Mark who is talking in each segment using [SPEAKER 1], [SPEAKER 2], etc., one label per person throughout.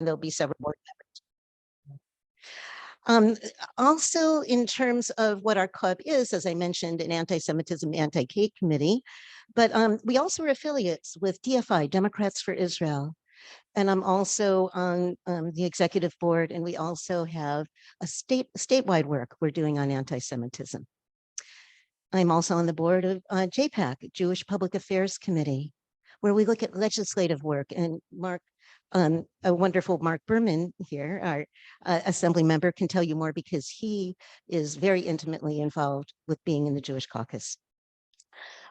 [SPEAKER 1] there'll be several more. Also, in terms of what our club is, as I mentioned, an anti-Semitism, anti-hate committee, but we also are affiliates with DFI, Democrats for Israel. And I'm also on the executive board, and we also have a statewide work we're doing on anti-Semitism. I'm also on the board of JPAC, Jewish Public Affairs Committee, where we look at legislative work. And Marc, a wonderful Marc Berman here, our assembly member, can tell you more because he is very intimately involved with being in the Jewish caucus.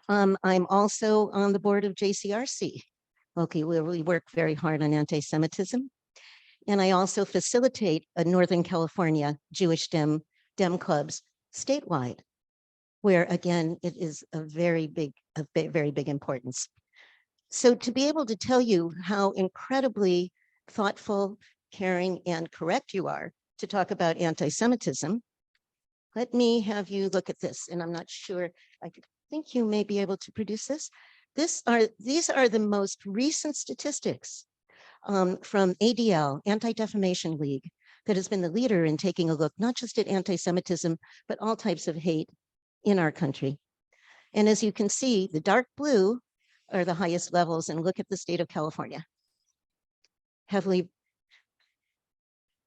[SPEAKER 1] I'm also on the board of JCRC, okay, where we work very hard on anti-Semitism. And I also facilitate a Northern California Jewish Dem clubs statewide, where again, it is a very big importance. So to be able to tell you how incredibly thoughtful, caring, and correct you are to talk about anti-Semitism, let me have you look at this. And I'm not sure, I think you may be able to produce this. These are the most recent statistics from ADL, Anti-Defamation League, that has been the leader in taking a look, not just at anti-Semitism, but all types of hate in our country. And as you can see, the dark blue are the highest levels, and look at the state of California. Heavily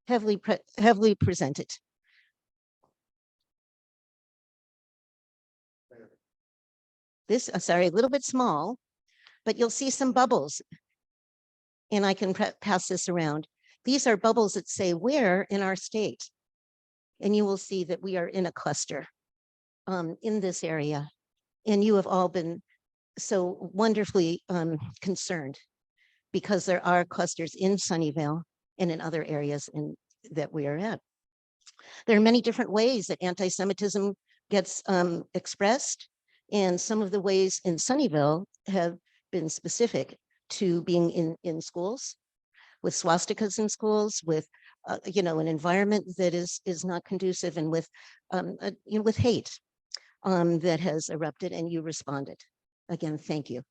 [SPEAKER 1] presented. This, sorry, a little bit small, but you'll see some bubbles. And I can pass this around. These are bubbles that say where in our state. And you will see that we are in a cluster in this area. And you have all been so wonderfully concerned because there are clusters in Sunnyvale and in other areas that we are at. There are many different ways that anti-Semitism gets expressed, and some of the ways in Sunnyvale have been specific to being in schools, with swastikas in schools, with an environment that is not conducive, and with with hate that has erupted, and you responded. Again, thank you.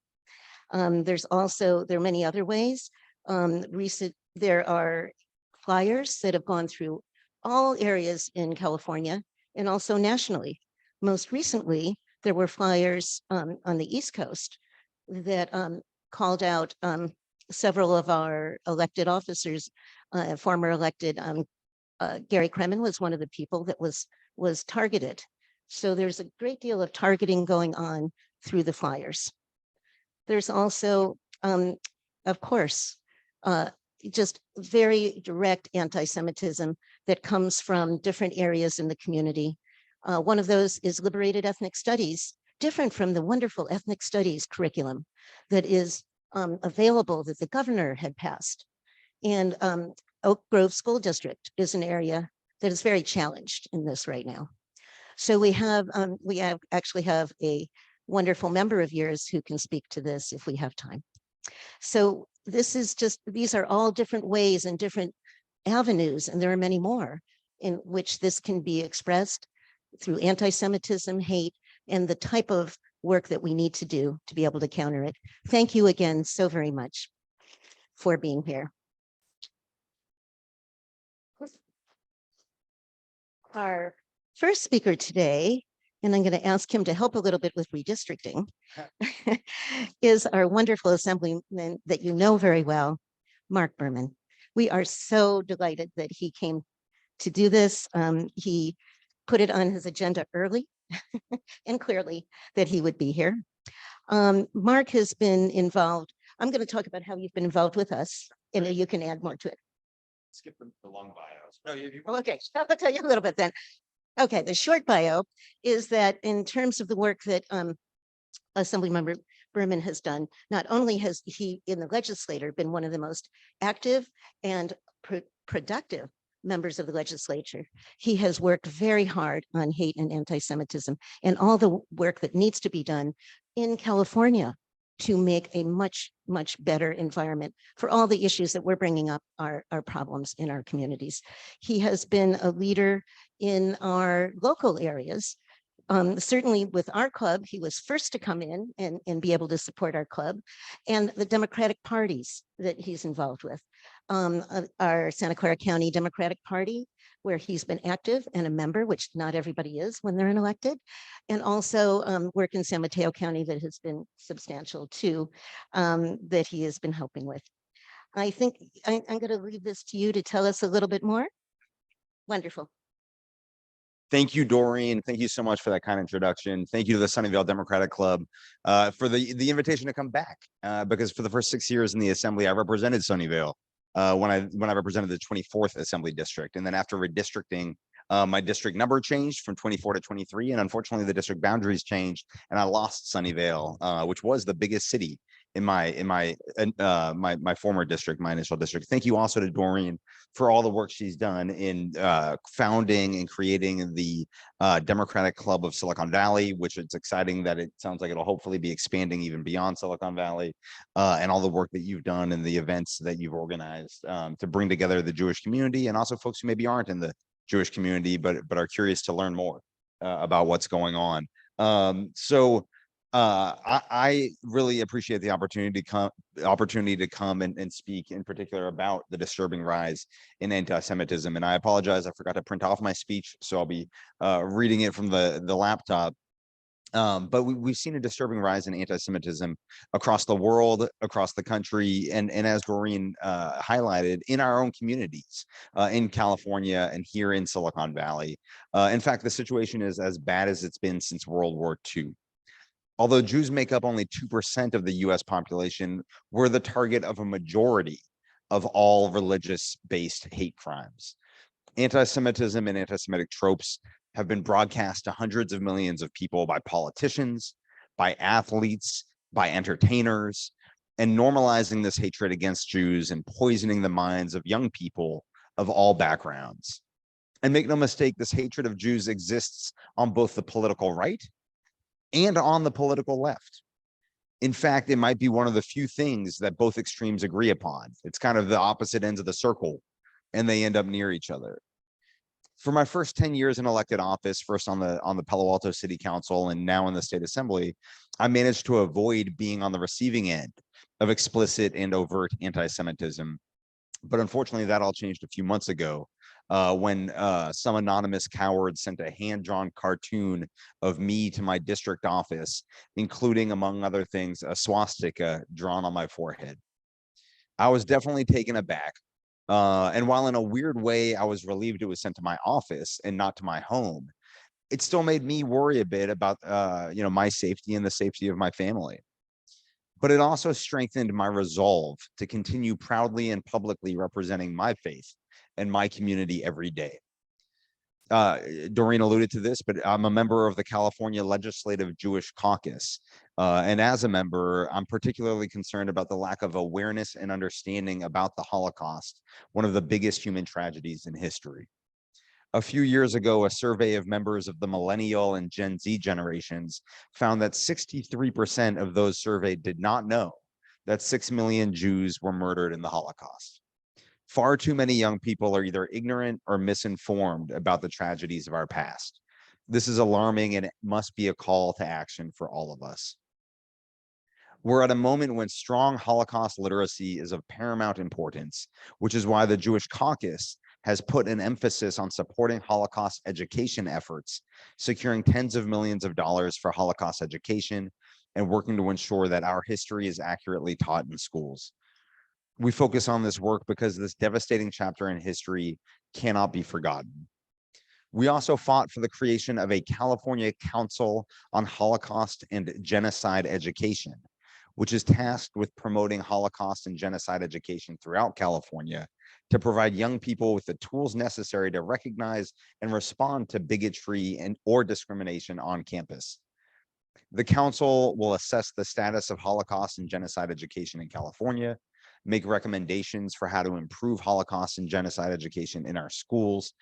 [SPEAKER 1] There are many other ways. There are flyers that have gone through all areas in California and also nationally. Most recently, there were flyers on the East Coast that called out several of our elected officers. Former elected Gary Kremen was one of the people that was targeted. So there's a great deal of targeting going on through the flyers. There's also, of course, just very direct anti-Semitism that comes from different areas in the community. One of those is liberated ethnic studies, different from the wonderful ethnic studies curriculum that is available that the governor had passed. And Oak Grove School District is an area that is very challenged in this right now. So we actually have a wonderful member of yours who can speak to this if we have time. So these are all different ways and different avenues, and there are many more in which this can be expressed through anti-Semitism, hate, and the type of work that we need to do to be able to counter it. Thank you again so very much for being here. Our first speaker today, and I'm going to ask him to help a little bit with redistricting, is our wonderful assemblyman that you know very well, Marc Berman. We are so delighted that he came to do this. He put it on his agenda early and clearly that he would be here. Marc has been involved. I'm going to talk about how you've been involved with us, and you can add more to it.
[SPEAKER 2] Skip the long bios.
[SPEAKER 1] No, okay, I'll tell you a little bit then. Okay, the short bio is that in terms of the work that Assemblymember Berman has done, not only has he in the legislature been one of the most active and productive members of the legislature, he has worked very hard on hate and anti-Semitism and all the work that needs to be done in California to make a much, much better environment for all the issues that we're bringing up our problems in our communities. He has been a leader in our local areas Certainly with our club, he was first to come in and be able to support our club, and the Democratic parties that he's involved with. Our Santa Clara County Democratic Party, where he's been active and a member, which not everybody is when they're elected, and also work in San Mateo County that has been substantial too, that he has been helping with. I think I'm going to leave this to you to tell us a little bit more. Wonderful.
[SPEAKER 3] Thank you, Dorene. Thank you so much for that kind introduction. Thank you to the Sunnyvale Democratic Club for the invitation to come back, because for the first 6 years in the Assembly, I represented Sunnyvale when I represented the 24th Assembly District. And then after redistricting, my district number changed from 24 to 23, and unfortunately the district boundaries changed, and I lost Sunnyvale, which was the biggest city in my former district, my initial district. Thank you also to Dorene for all the work she's done in founding and creating the Democratic Club of Silicon Valley, which it's exciting that it sounds like it'll hopefully be expanding even beyond Silicon Valley, and all the work that you've done and the events that you've organized to bring together the Jewish community, and also folks who maybe aren't in the Jewish community but are curious to learn more about what's going on. I really appreciate the opportunity to come and speak in particular about the disturbing rise in anti-Semitism. And I apologize, I forgot to print off my speech, so I'll be reading it from the laptop. But we've seen a disturbing rise in anti-Semitism across the world, across the country, and as Dorene highlighted, in our own communities, in California and here in Silicon Valley. In fact, the situation is as bad as it's been since World War II. Although Jews make up only 2% of the US population, we're the target of a majority of all religious-based hate crimes. Anti-Semitism and anti-Semitic tropes have been broadcast to hundreds of millions of people by politicians, by athletes, by entertainers, and normalizing this hatred against Jews and poisoning the minds of young people of all backgrounds. And make no mistake, this hatred of Jews exists on both the political right and on the political left. In fact, it might be one of the few things that both extremes agree upon. It's kind of the opposite ends of the circle, and they end up near each other. For my first 10 years in elected office, first on the Palo Alto City Council and now in the State Assembly, I managed to avoid being on the receiving end of explicit and overt anti-Semitism. But unfortunately, that all changed a few months ago when some anonymous coward sent a hand-drawn cartoon of me to my district office, including, among other things, a swastika drawn on my forehead. I was definitely taken aback. And while in a weird way, I was relieved it was sent to my office and not to my home, it still made me worry a bit about my safety and the safety of my family. But it also strengthened my resolve to continue proudly and publicly representing my faith and my community every day. Dorene alluded to this, but I'm a member of the California Legislative Jewish Caucus. And as a member, I'm particularly concerned about the lack of awareness and understanding about the Holocaust, one of the biggest human tragedies in history. A few years ago, a survey of members of the millennial and Gen Z generations found that 63% of those surveyed did not know that 6 million Jews were murdered in the Holocaust. Far too many young people are either ignorant or misinformed about the tragedies of our past. This is alarming, and it must be a call to action for all of us. We're at a moment when strong Holocaust literacy is of paramount importance, which is why the Jewish Caucus has put an emphasis on supporting Holocaust education efforts, securing tens of millions of dollars for Holocaust education, and working to ensure that our history is accurately taught in schools. We focus on this work because this devastating chapter in history cannot be forgotten. We also fought for the creation of a California Council on Holocaust and Genocide Education, which is tasked with promoting Holocaust and genocide education throughout California to provide young people with the tools necessary to recognize and respond to bigotry or discrimination on campus. The council will assess the status of Holocaust and genocide education in California, make recommendations for how to improve Holocaust and genocide education in our schools,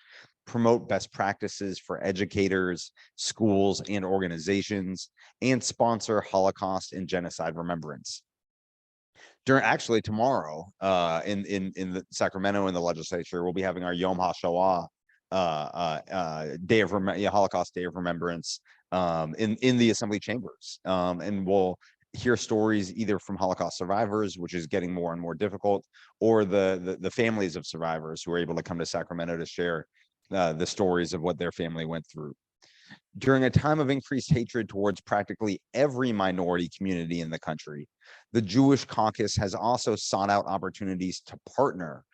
[SPEAKER 3] promote best practices for educators, schools, and organizations, and sponsor Holocaust and genocide remembrance. Actually tomorrow in the Sacramento in the legislature, we'll be having our Yom HaShoah Holocaust Day of Remembrance in the assembly chambers. And we'll hear stories either from Holocaust survivors, which is getting more and more difficult, or the families of survivors who are able to come to Sacramento to share the stories of what their family went through. During a time of increased hatred towards practically every minority community in the country, the Jewish Caucus has also sought out opportunities to partner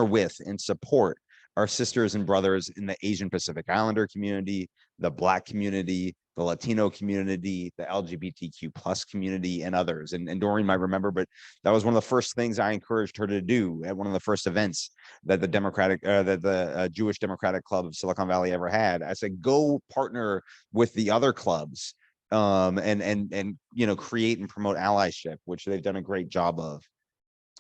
[SPEAKER 3] with and support our sisters and brothers in the Asian Pacific Islander community, the Black community, the Latino community, the LGBTQ plus community, and others. And Dorene might remember, but that was one of the first things I encouraged her to do at one of the first events that the Jewish Democratic Club of Silicon Valley ever had. I said, go partner with the other clubs and create and promote allyship, which they've done a great job of.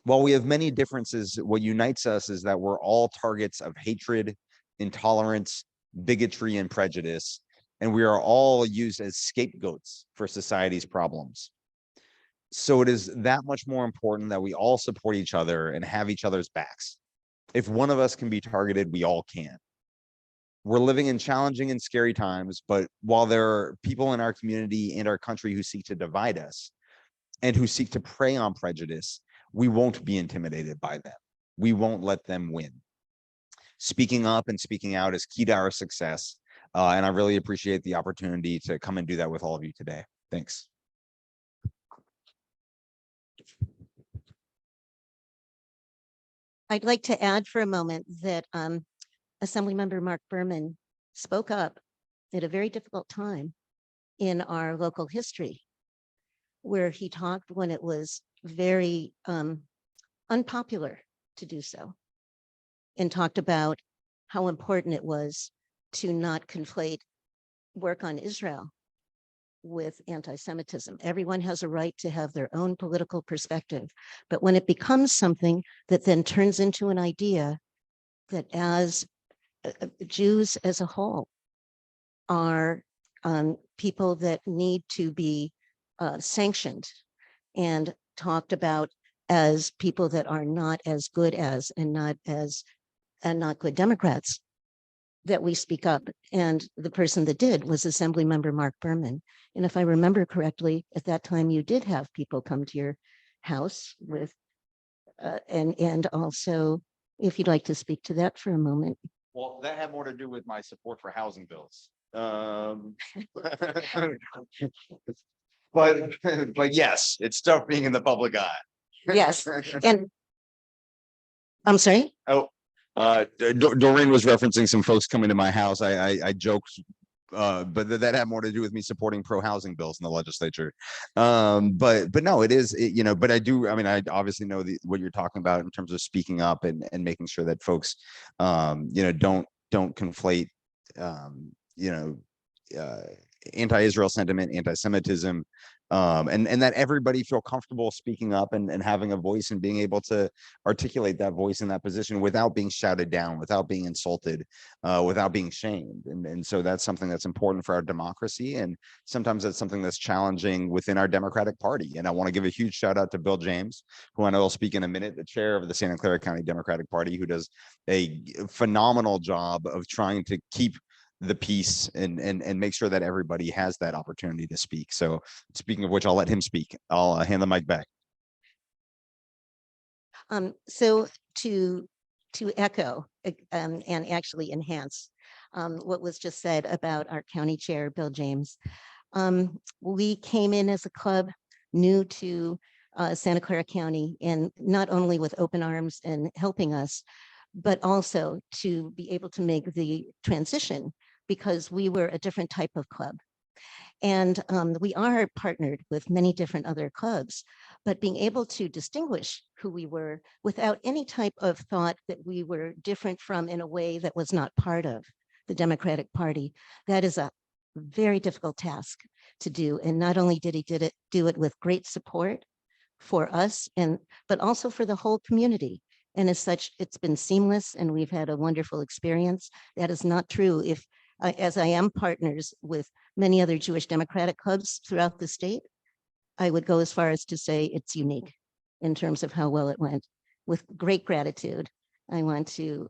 [SPEAKER 3] While we have many differences, what unites us is that we're all targets of hatred, intolerance, bigotry, and prejudice, and we are all used as scapegoats for society's problems. So it is that much more important that we all support each other and have each other's backs. If one of us can be targeted, we all can. We're living in challenging and scary times, but while there are people in our community and our country who seek to divide us and who seek to prey on prejudice, we won't be intimidated by them. We won't let them win. Speaking up and speaking out is key to our success. And I really appreciate the opportunity to come and do that with all of you today. Thanks.
[SPEAKER 1] I'd like to add for a moment that Assemblymember Marc Berman spoke up at a very difficult time in our local history, where he talked when it was very unpopular to do so, and talked about how important it was to not conflate work on Israel with anti-Semitism. Everyone has a right to have their own political perspective, but when it becomes something that then turns into an idea that as Jews as a whole are people that need to be sanctioned and talked about as people that are not as good as and not good Democrats, that we speak up. And the person that did was Assemblymember Marc Berman. And if I remember correctly, at that time you did have people come to your house with and also, if you'd like to speak to that for a moment.
[SPEAKER 3] Well, that had more to do with my support for housing bills. But yes, it's tough being in the public eye.
[SPEAKER 1] Yes, and I'm sorry.
[SPEAKER 3] Oh, Dorene was referencing some folks coming to my house. I joked, but that had more to do with me supporting pro-housing bills in the legislature. But no, it is, but I do. I mean, I obviously know what you're talking about in terms of speaking up and making sure that folks, don't conflate, anti-Israel sentiment, anti-Semitism, and that everybody feel comfortable speaking up and having a voice and being able to articulate that voice in that position without being shouted down, without being insulted, without being shamed. And so that's something that's important for our democracy. And sometimes that's something that's challenging within our Democratic Party. And I want to give a huge shout out to Bill James, who I know will speak in a minute, the chair of the Santa Clara County Democratic Party, who does a phenomenal job of trying to keep the peace and make sure that everybody has that opportunity to speak. So speaking of which, I'll let him speak. I'll hand the mic back.
[SPEAKER 1] So to echo and actually enhance what was just said about our county chair, Bill James. We came in as a club new to Santa Clara County, and not only with open arms and helping us, but also to be able to make the transition, because we were a different type of club. And we are partnered with many different other clubs, but being able to distinguish who we were without any type of thought that we were different from in a way that was not part of the Democratic Party, that is a very difficult task to do. And not only did he do it with great support for us, but also for the whole community. And as such, it's been seamless and we've had a wonderful experience. That is not true if, as I am partners with many other Jewish Democratic clubs throughout the state, I would go as far as to say it's unique in terms of how well it went. With great gratitude, I want to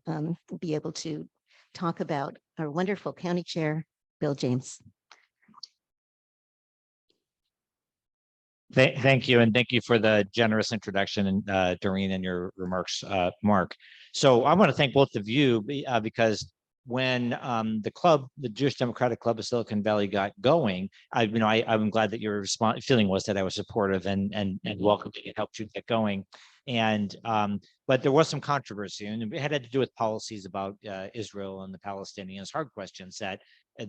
[SPEAKER 1] be able to talk about our wonderful county chair, Bill James.
[SPEAKER 4] Thank you, and thank you for the generous introduction, and Dorene, and your remarks, Marc. So I want to thank both of you because when the Jewish Democratic Club of Silicon Valley got going, I'm glad that your feeling was that I was supportive and welcoming and helped you get going. And but there was some controversy, and it had to do with policies about Israel and the Palestinians, hard questions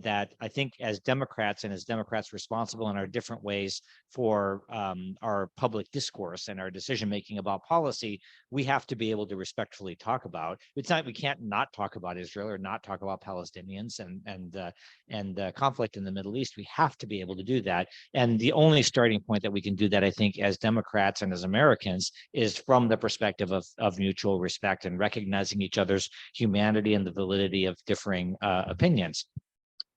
[SPEAKER 4] that I think as Democrats responsible in our different ways for our public discourse and our decision making about policy, we have to be able to respectfully talk about. It's not, we can't not talk about Israel or not talk about Palestinians and conflict in the Middle East. We have to be able to do that. And the only starting point that we can do that, I think, as Democrats and as Americans, is from the perspective of mutual respect and recognizing each other's humanity and the validity of differing opinions.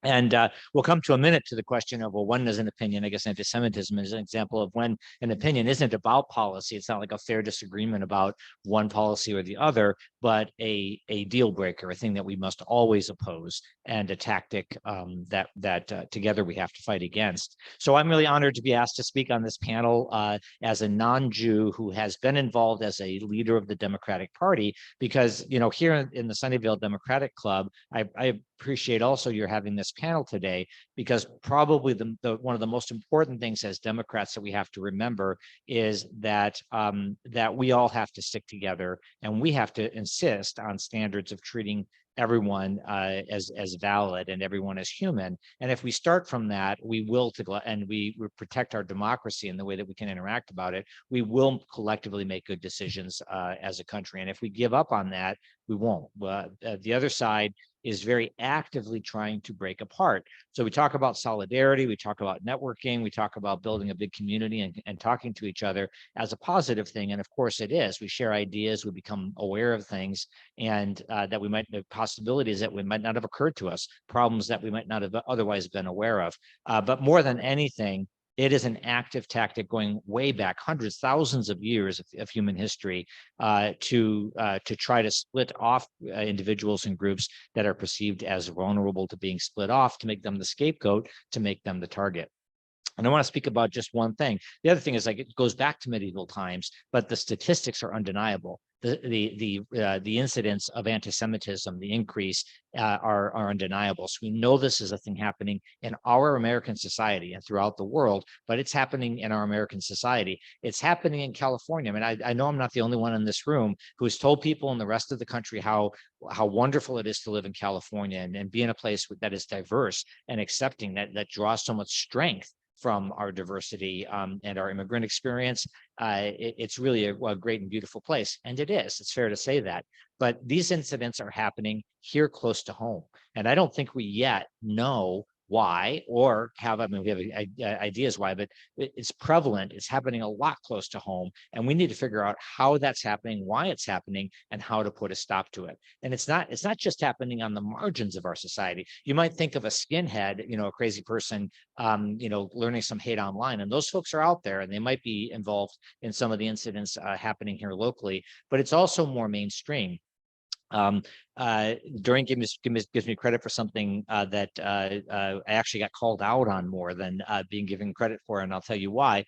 [SPEAKER 4] And we'll come to a minute to the question of, well, when is an opinion? I guess anti-Semitism is an example of when an opinion isn't about policy. It's not like a fair disagreement about one policy or the other, but a deal breaker, a thing that we must always oppose, and a tactic that together we have to fight against. So I'm really honored to be asked to speak on this panel as a non-Jew who has been involved as a leader of the Democratic Party, because, you know, here in the Sunnyvale Democratic Club, I appreciate also you're having this panel today, because probably one of the most important things as Democrats that we have to remember is that that we all have to stick together, and we have to insist on standards of treating everyone as valid and everyone as human. And if we start from that, we will protect our democracy in the way that we can interact about it. We will collectively make good decisions as a country. And if we give up on that, we won't. The other side is very actively trying to break apart. So we talk about solidarity, we talk about networking, we talk about building a big community and talking to each other as a positive thing. And of course it is. We share ideas, we become aware of things, and that we might have possibilities that we might not have occurred to us, problems that we might not have otherwise been aware of. But more than anything, it is an active tactic going way back, hundreds, thousands of years of human history, to try to split off individuals and groups that are perceived as vulnerable to being split off, to make them the scapegoat, to make them the target. And I want to speak about just one thing. The other thing is, like, it goes back to medieval times, but the statistics are undeniable. The incidence of anti-Semitism, the increase, are undeniable. So we know this is a thing happening in our American society and throughout the world, but it's happening in our American society. It's happening in California. I mean, I know I'm not the only one in this room who's told people in the rest of the country how wonderful it is to live in California and be in a place that is diverse and accepting, that draws so much strength from our diversity and our immigrant experience. It's really a great and beautiful place. And it is, it's fair to say that. But these incidents are happening here close to home. And I don't think we yet know why, or have, I mean, we have ideas why, but it's prevalent. It's happening a lot close to home. And we need to figure out how that's happening, why it's happening, and how to put a stop to it. And it's not just happening on the margins of our society. You might think of a skinhead, you know, a crazy person, you know, learning some hate online, and those folks are out there and they might be involved in some of the incidents happening here locally, but it's also more mainstream. Dorene gives me credit for something that I actually got called out on more than being given credit for, and I'll tell you why.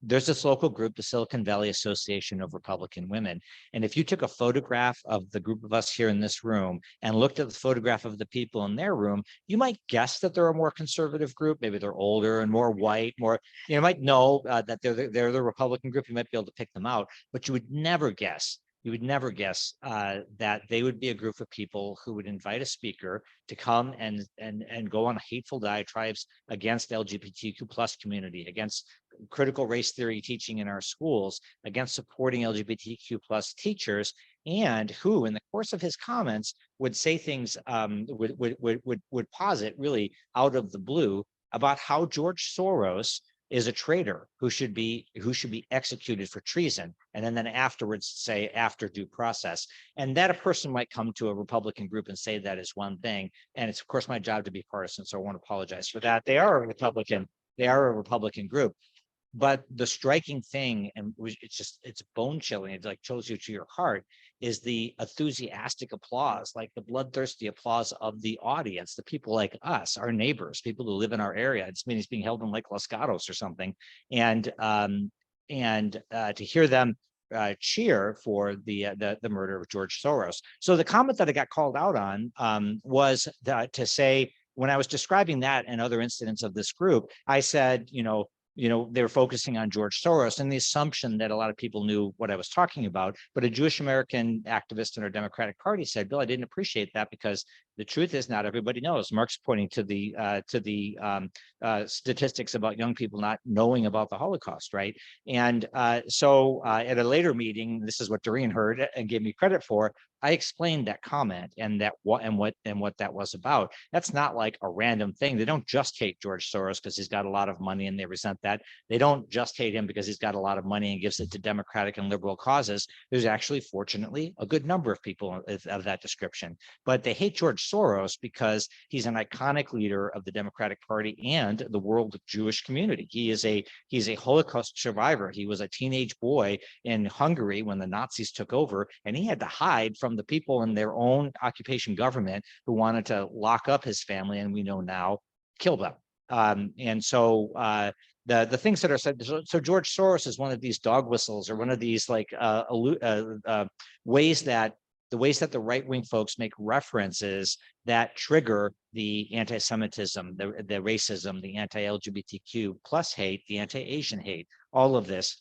[SPEAKER 4] There's this local group, the Silicon Valley Association of Republican Women. And if you took a photograph of the group of us here in this room and looked at the photograph of the people in their room, you might guess that they're a more conservative group. Maybe they're older and more white, more, you might know that they're the Republican group. You might be able to pick them out, but you would never guess that they would be a group of people who would invite a speaker to come and go on hateful diatribes against LGBTQ plus community, against critical race theory teaching in our schools, against supporting LGBTQ plus teachers, and who, in the course of his comments, would say things, would posit really out of the blue about how George Soros is a traitor who should be executed for treason, and then afterwards say after due process. And that a person might come to a Republican group and say that is one thing, and it's of course my job to be partisan, so I won't apologize for that. They are a Republican group. But the striking thing, and it's bone chilling, it like chills you to your heart, is the enthusiastic applause, like the bloodthirsty applause of the audience, the people like us, our neighbors, people who live in our area. It's being held in Lake Los Gatos or something. And to hear them cheer for the murder of George Soros. So the comment that I got called out on was to say, when I was describing that and other incidents of this group, I said, they were focusing on George Soros and the assumption that a lot of people knew what I was talking about. But a Jewish American activist in our Democratic Party said, Bill, I didn't appreciate that because the truth is not everybody knows. Marc's pointing to the statistics about young people not knowing about the Holocaust, right? And so at a later meeting, this is what Dorene heard and gave me credit for. I explained that comment and what that was about. That's not like a random thing. They don't just hate George Soros because he's got a lot of money and they resent that. They don't just hate him because he's got a lot of money and gives it to democratic and liberal causes. There's actually, fortunately, a good number of people of that description. But they hate George Soros because he's an iconic leader of the Democratic Party and the world Jewish community. He's a Holocaust survivor. He was a teenage boy in Hungary when the Nazis took over, and he had to hide from the people in their own occupation government who wanted to lock up his family, and we know now kill them. And so the things that are said, so George Soros is one of these dog whistles or one of these like ways that the right-wing folks make references that trigger the anti-Semitism, the racism, the anti-LGBTQ plus hate, the anti-Asian hate, all of this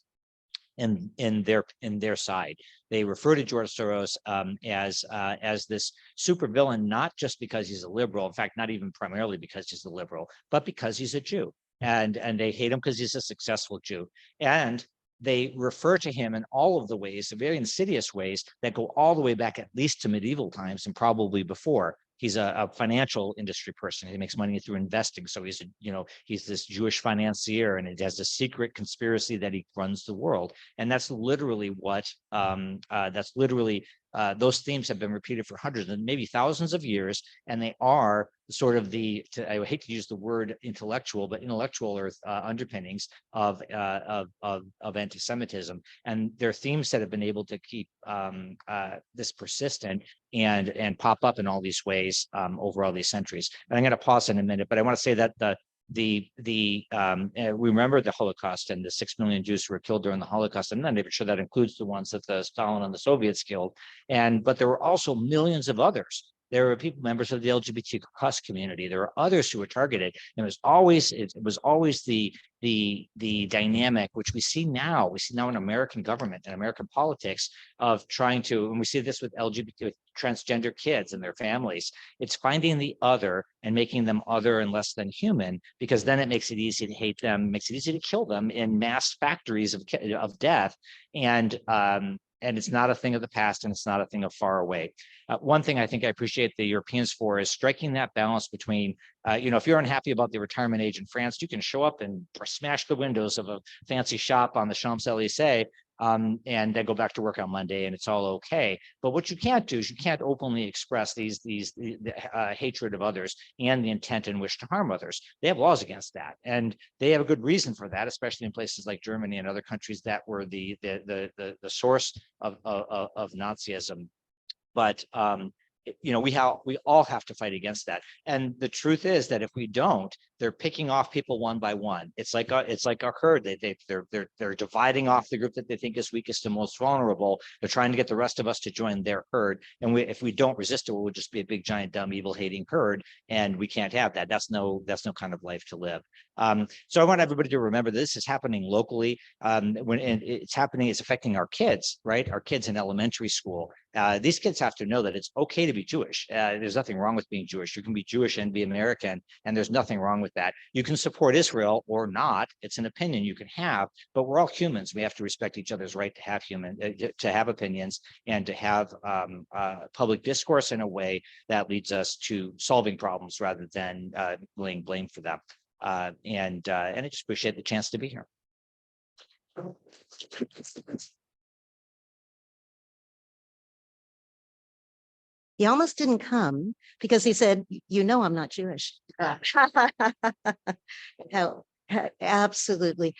[SPEAKER 4] in their side. They refer to George Soros as this supervillain, not just because he's a liberal, in fact, not even primarily because he's a liberal, but because he's a Jew. And they hate him because he's a successful Jew. And they refer to him in all of the ways, the very insidious ways that go all the way back at least to medieval times and probably before. He's a financial industry person. He makes money through investing. So he's this Jewish financier, and it has a secret conspiracy that he runs the world. And that's literally what those themes have been repeated for hundreds and maybe thousands of years. And they are sort of I hate to use the word intellectual, but intellectual or underpinnings of anti-Semitism. And they're themes that have been able to keep this persistent and pop up in all these ways over all these centuries. And I'm going to pause in a minute, but I want to say that we remember the Holocaust and the 6 million Jews who were killed during the Holocaust. I'm not even sure that includes the ones that the Stalin and the Soviets killed. But there were also millions of others. There were members of the LGBT plus community. There were others who were targeted. And it was always the dynamic, which we see now in American government and American politics, of trying to, and we see this with LGBT, with transgender kids and their families. It's finding the other and making them other and less than human, because then it makes it easy to hate them, makes it easy to kill them in mass factories of death. And it's not a thing of the past, and it's not a thing of far away. One thing I think I appreciate the Europeans for is striking that balance between, if you're unhappy about the retirement age in France, you can show up and smash the windows of a fancy shop on the Champs-Élysées and then go back to work on Monday, and it's all okay. But what you can't do is you can't openly express the hatred of others and the intent and wish to harm others. They have laws against that, and they have a good reason for that, especially in places like Germany and other countries that were the source of Nazism. But we all have to fight against that. And the truth is that if we don't, they're picking off people one by one. It's like a herd. They're dividing off the group that they think is weakest and most vulnerable. They're trying to get the rest of us to join their herd. And if we don't resist it, we'll just be a big, giant, dumb, evil hating herd. And we can't have that. That's no kind of life to live. So I want everybody to remember this is happening locally. It's affecting our kids, right? Our kids in elementary school. These kids have to know that it's okay to be Jewish. There's nothing wrong with being Jewish. You can be Jewish and be American, and there's nothing wrong with that. You can support Israel or not. It's an opinion you can have, but we're all humans. We have to respect each other's right to have opinions and to have public discourse in a way that leads us to solving problems rather than laying blame for them. And I just appreciate the chance to be here.
[SPEAKER 1] He almost didn't come because he said, I'm not Jewish. How Absolutely.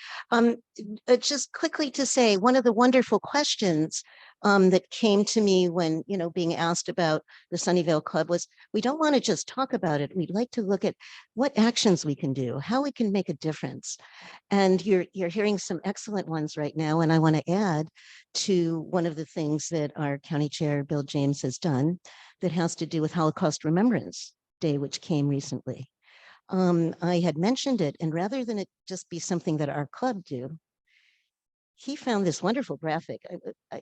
[SPEAKER 1] Just quickly to say, one of the wonderful questions that came to me when, being asked about the Sunnyvale Club was, we don't want to just talk about it. We'd like to look at what actions we can do, how we can make a difference. And you're hearing some excellent ones right now. And I want to add to one of the things that our county chair, Bill James, has done that has to do with Holocaust Remembrance Day, which came recently. I had mentioned it, and rather than it just be something that our club do, he found this wonderful graphic.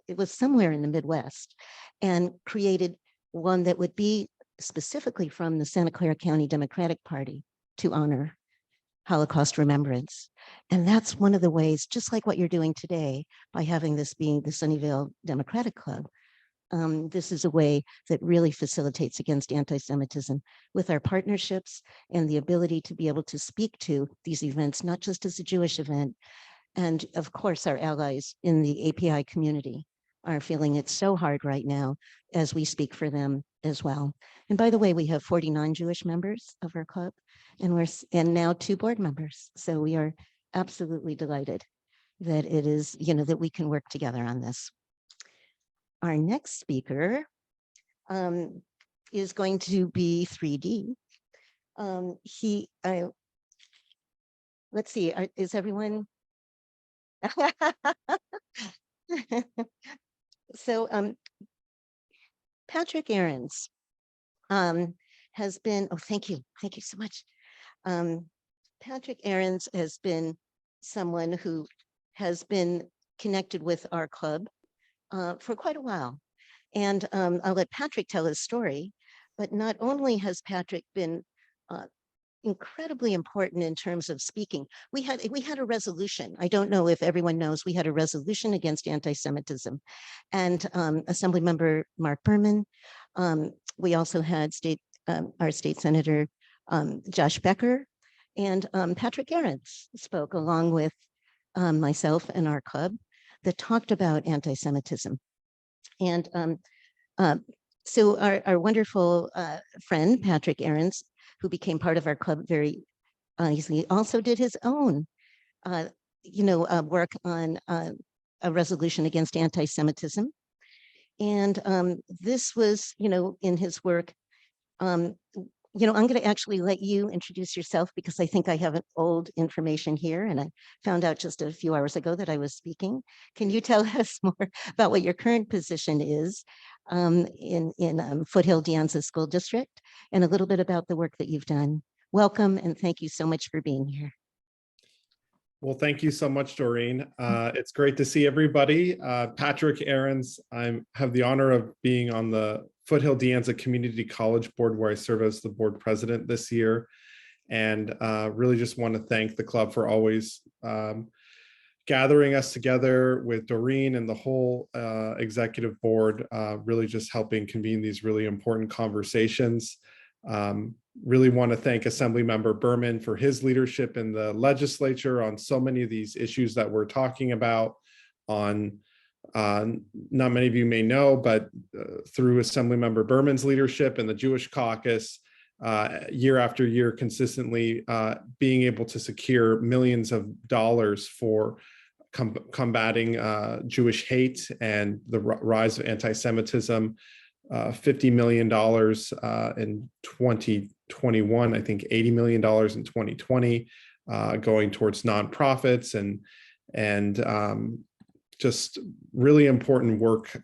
[SPEAKER 1] It was somewhere in the Midwest, and created one that would be specifically from the Santa Clara County Democratic Party to honor Holocaust remembrance. And that's one of the ways, just like what you're doing today, by having this being the Sunnyvale Democratic Club. This is a way that really facilitates against anti-Semitism with our partnerships and the ability to be able to speak to these events, not just as a Jewish event. And of course, our allies in the API community are feeling it so hard right now as we speak for them as well. And by the way, we have 40 non-Jewish members of our club, and now 2 board members. So we are absolutely delighted that it is, that we can work together on this. Our next speaker is going to be 3D. Let's see, is everyone? So Patrick Ahrens has been, thank you so much. Patrick Ahrens has been someone who has been connected with our club for quite a while. And I'll let Patrick tell his story, but not only has Patrick been incredibly important in terms of speaking. We had a resolution. I don't know if everyone knows, we had a resolution against anti-Semitism, and Assemblymember Marc Berman. We also had our state senator, Josh Becker, and Patrick Ahrens spoke along with myself and our club that talked about anti-Semitism. And so our wonderful friend, Patrick Ahrens, who became part of our club very easily, also did his own, work on a resolution against anti-Semitism. And this was, in his work, I'm going to actually let you introduce yourself because I think I have an old information here, and I found out just a few hours ago that I was speaking. Can you tell us more about what your current position is in Foothill Anza School District, and a little bit about the work that you've done? Welcome, and thank you so much for being here.
[SPEAKER 5] Well, thank you so much, Dorene. It's great to see everybody. Patrick Ahrens, I have the honor of being on the Foothill Anza Community College Board, where I serve as the board president this year. And really just want to thank the club for always gathering us together with Dorene and the whole executive board, really just helping convene these really important conversations. Really want to thank Assemblymember Berman for his leadership in the legislature on so many of these issues that we're talking about. On not many of you may know, but through Assemblymember Berman's leadership in the Jewish caucus, year after year, consistently being able to secure millions of dollars for combating Jewish hate and the rise of anti-Semitism. $50 million in 2021, I think $80 million in 2020, going towards nonprofits and just really important work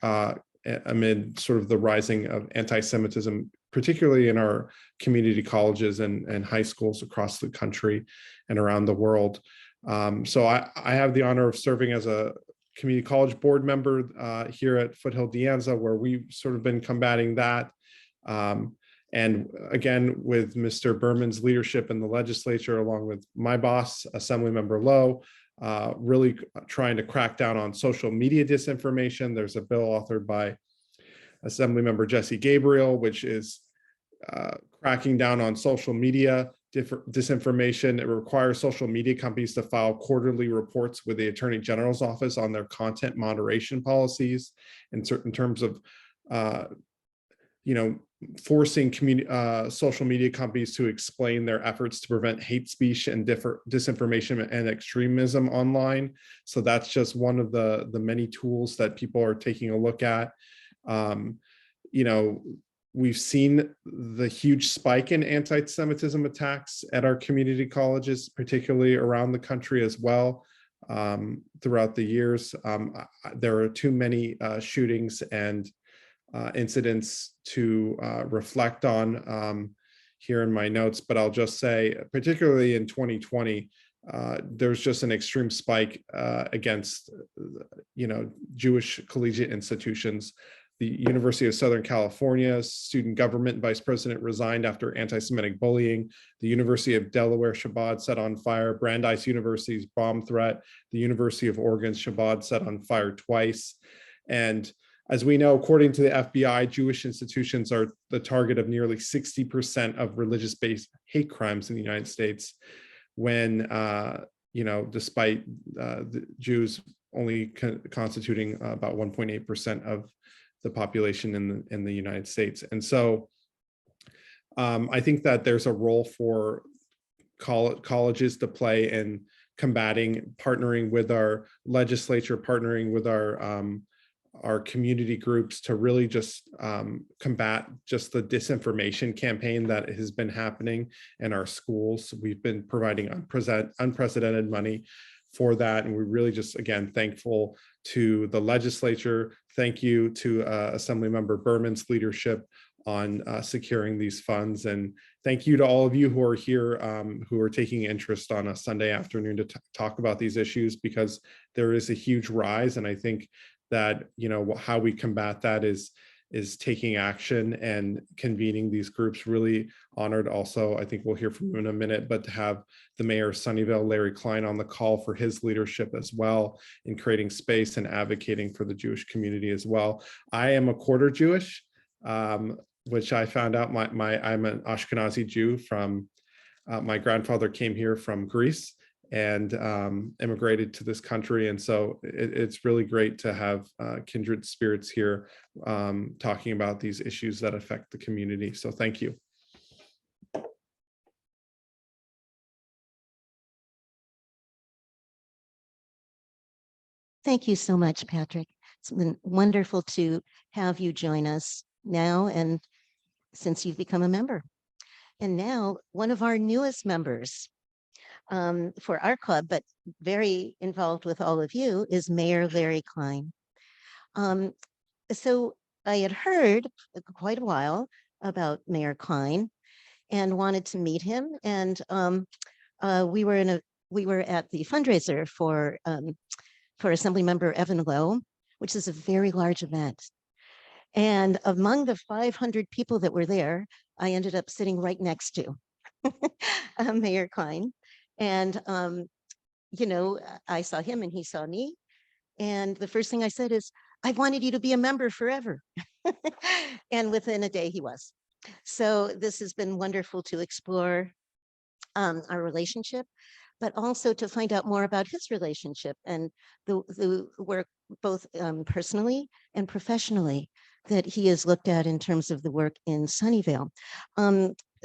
[SPEAKER 5] amid sort of the rising of anti-Semitism, particularly in our community colleges and high schools across the country and around the world. So I have the honor of serving as a community college board member here at Foothill Anza, where we've sort of been combating that. And again, with Mr. Berman's leadership in the legislature, along with my boss, Assemblymember Lowe, really trying to crack down on social media disinformation. There's a bill authored by Assemblymember Jesse Gabriel, which is cracking down on social media disinformation. It requires social media companies to file quarterly reports with the Attorney General's office on their content moderation policies in certain terms of, forcing social media companies to explain their efforts to prevent hate speech and disinformation and extremism online. So that's just one of the many tools that people are taking a look at. You know, we've seen the huge spike in anti-Semitism attacks at our community colleges, particularly around the country as well. Throughout the years, there are too many shootings and incidents to reflect on here in my notes, but I'll just say, particularly in 2020, there's just an extreme spike against, Jewish collegiate institutions. The University of Southern California's student government vice president resigned after anti-Semitic bullying. The University of Delaware Shabbat set on fire. Brandeis University's bomb threat. The University of Oregon's Shabbat set on fire twice. And as we know, according to the FBI, Jewish institutions are the target of nearly 60% of religious-based hate crimes in the United States, when, despite the Jews only constituting about 1.8% of the population in the United States. And so I think that there's a role for colleges to play in combating, partnering with our legislature, partnering with our community groups to really just combat just the disinformation campaign that has been happening in our schools. We've been providing unprecedented money for that, and we're really just, again, thankful to the legislature. Thank you to Assemblymember Berman's leadership on securing these funds, and thank you to all of you who are here, who are taking interest on a Sunday afternoon to talk about these issues, because there is a huge rise, and I think that how we combat that is taking action and convening these groups. Really honored also, I think we'll hear from him in a minute, but to have the mayor of Sunnyvale, Larry Klein, on the call for his leadership as well in creating space and advocating for the Jewish community as well. I am a quarter Jewish, which I found out I'm an Ashkenazi Jew from, my grandfather came here from Greece and immigrated to this country. And so it's really great to have kindred spirits here talking about these issues that affect the community. So thank you.
[SPEAKER 1] Thank you so much, Patrick. It's been wonderful to have you join us now and since you've become a member. And now one of our newest members for our club, but very involved with all of you, is Mayor Larry Klein. So I had heard quite a while about Mayor Klein and wanted to meet him. And we were at the fundraiser for Assemblymember Evan Lowe, which is a very large event. And among the 500 people that were there, I ended up sitting right next to Mayor Klein. And, I saw him and he saw me. And the first thing I said is, I wanted you to be a member forever. And within a day he was. So this has been wonderful to explore our relationship, but also to find out more about his relationship and the work both personally and professionally that he has looked at in terms of the work in Sunnyvale.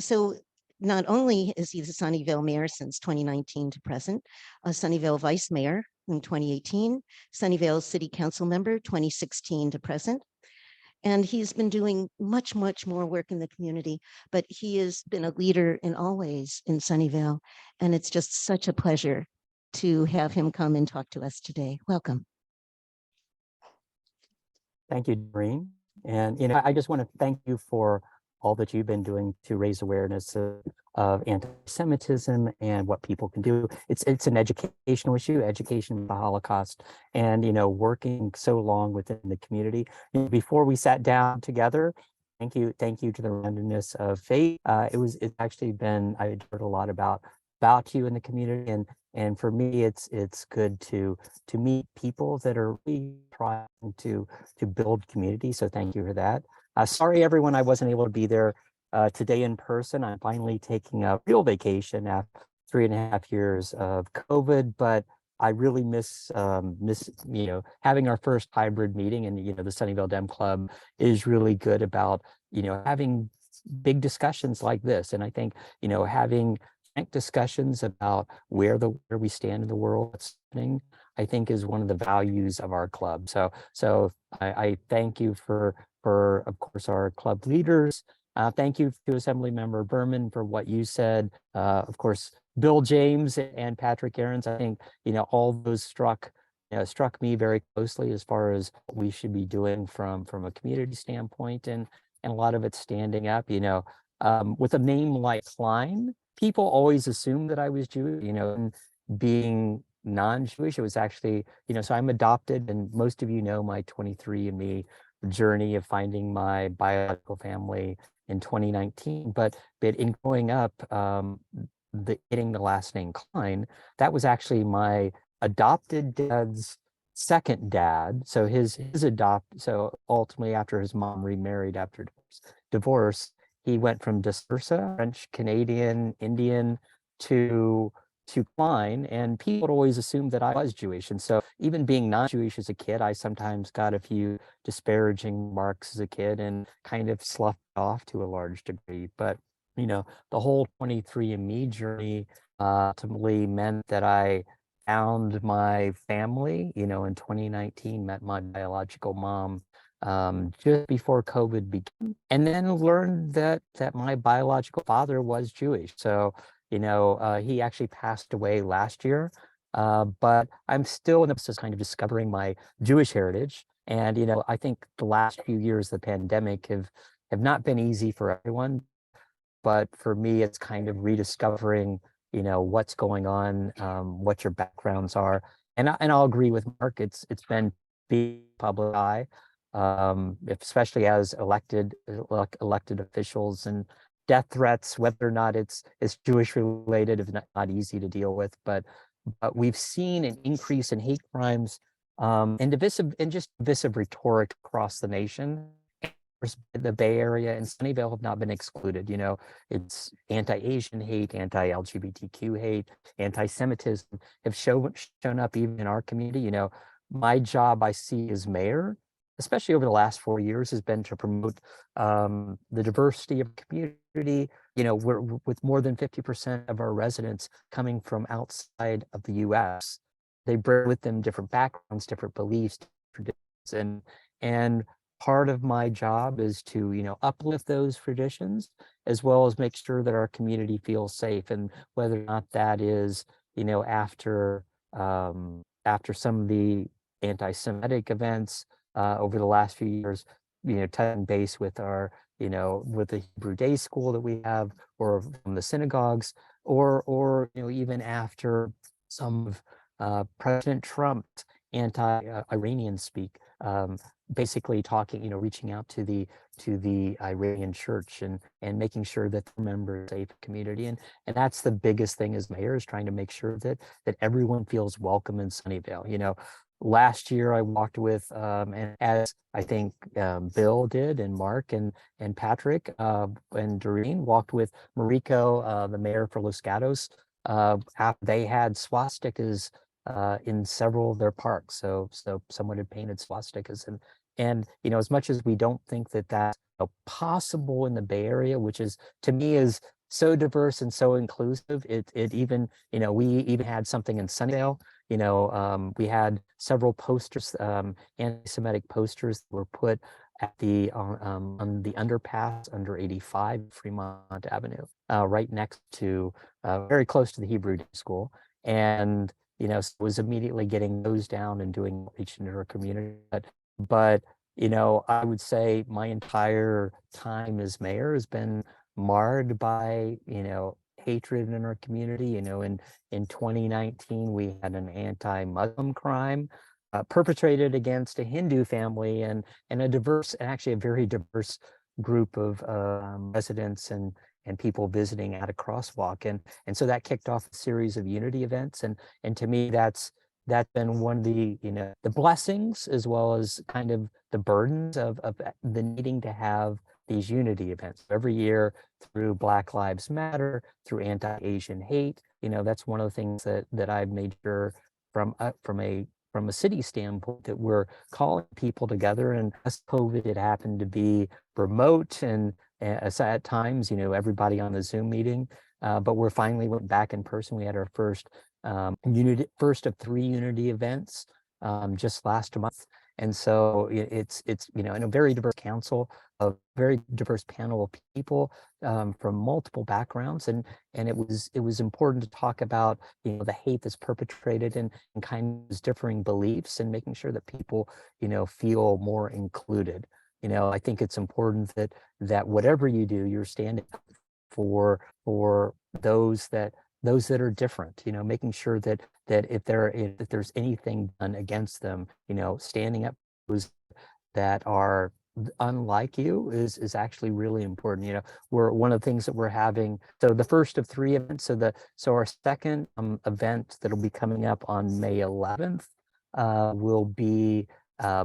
[SPEAKER 1] So not only is he the Sunnyvale mayor since 2019 to present, a Sunnyvale vice mayor in 2018, Sunnyvale city council member 2016 to present. And he's been doing much, much more work in the community, but he has been a leader in all ways in Sunnyvale. And it's just such a pleasure to have him come and talk to us today. Welcome.
[SPEAKER 6] Thank you, Dorene. And, I just want to thank you for all that you've been doing to raise awareness of anti-Semitism and what people can do. It's an educational issue, education of the Holocaust, and working so long within the community. Before we sat down together, thank you to the randomness of fate. It's actually been, I heard a lot about you in the community, and for me, it's good to meet people that are really trying to build community. So thank you for that. Sorry, everyone, I wasn't able to be there today in person. I'm finally taking a real vacation after 3.5 years of COVID, but I really miss having our first hybrid meeting, and the Sunnyvale Dem Club is really good about having big discussions like this. And I think having frank discussions about where we stand in the world, what's happening, I think is one of the values of our club. So I thank you for of course our club leaders. Thank you to Assemblymember Berman for what you said. Of course, Bill James and Patrick Ahrens. I think all those struck me very closely as far as what we should be doing from a community standpoint, and a lot of it standing up. With a name like Klein, people always assume that I was Jewish. And being non-Jewish, it was actually so I'm adopted, and most of my 23andMe journey of finding my biological family in 2019. But in growing up, getting the last name Klein, that was actually my adopted dad's second dad. So so ultimately, after his mom remarried after divorce, he went from Dispersa, French, Canadian, Indian, to Klein, and people always assumed that I was Jewish. And so even being non-Jewish as a kid, I sometimes got a few disparaging remarks as a kid and kind of sloughed off to a large degree. But the whole 23andMe journey ultimately meant that I found my family, in 2019, met my biological mom just before COVID began, and then learned that my biological father was Jewish. So he actually passed away last year, but I'm still in the process of kind of discovering my Jewish heritage. And I think the last few years of the pandemic have not been easy for everyone, but for me, it's kind of rediscovering what's going on, what your backgrounds are. And I'll agree with Marc. It's been big public eye, especially as elected officials, and death threats, whether or not it's Jewish related, is not easy to deal with. But we've seen an increase in hate crimes and divisive rhetoric across the nation. The Bay Area and Sunnyvale have not been excluded. It's anti-Asian hate, anti-LGBTQ hate, anti-Semitism have shown up even in our community. My job, I see as mayor, especially over the last 4 years, has been to promote the diversity of community. We're with more than 50% of our residents coming from outside of the U.S. They bring with them different backgrounds, different beliefs, traditions, and part of my job is to uplift those traditions, as well as make sure that our community feels safe. And whether or not that is after some of the anti-Semitic events over the last few years, touching base with our with the Hebrew Day School that we have, or from the synagogues, or even after some of President Trump's anti-Iranian speak, basically talking, reaching out to the Iranian church and making sure that the members are a safe community. And that's the biggest thing as mayor, is trying to make sure that everyone feels welcome in Sunnyvale. Last year I walked with, and as I think Bill did, and Marc and Patrick and Dorene walked with Mariko, the mayor for Los Gatos, after they had swastikas in several of their parks. So someone had painted swastikas, and as much as we don't think that that's possible in the Bay Area, which is, to me, is so diverse and so inclusive, it even, we even had something in Sunnyvale. We had several posters, anti-Semitic posters that were put at on the underpass under 85 Fremont Avenue, right next to, very close to the Hebrew Day School. And was immediately getting those down and doing outreach into our community. But I would say my entire time as mayor has been marred by hatred in our community. In 2019 we had an anti-Muslim crime perpetrated against a Hindu family, and actually a very diverse group of residents and people visiting at a crosswalk, and so that kicked off a series of unity events, and to me that's been one of the the blessings, as well as kind of the burdens of the needing to have these unity events every year, through Black Lives Matter, through anti-Asian hate. That's one of the things that I've made sure from a city standpoint, that we're calling people together. And as COVID, it happened to be remote, and as at times, everybody on the Zoom meeting, but we're finally went back in person. We had our first first of 3 Unity events just last month. And so it's in a very diverse council, a very diverse panel of people from multiple backgrounds, and it was important to talk about the hate that's perpetrated, and kind of differing beliefs, and making sure that people feel more included. I think it's important that whatever you do, you're standing up for those that are different, making sure that if there's anything done against them, standing up for those that are unlike you is actually really important. We're one of the things that we're having. So the first of 3 events. So our second event that'll be coming up on May 11th will be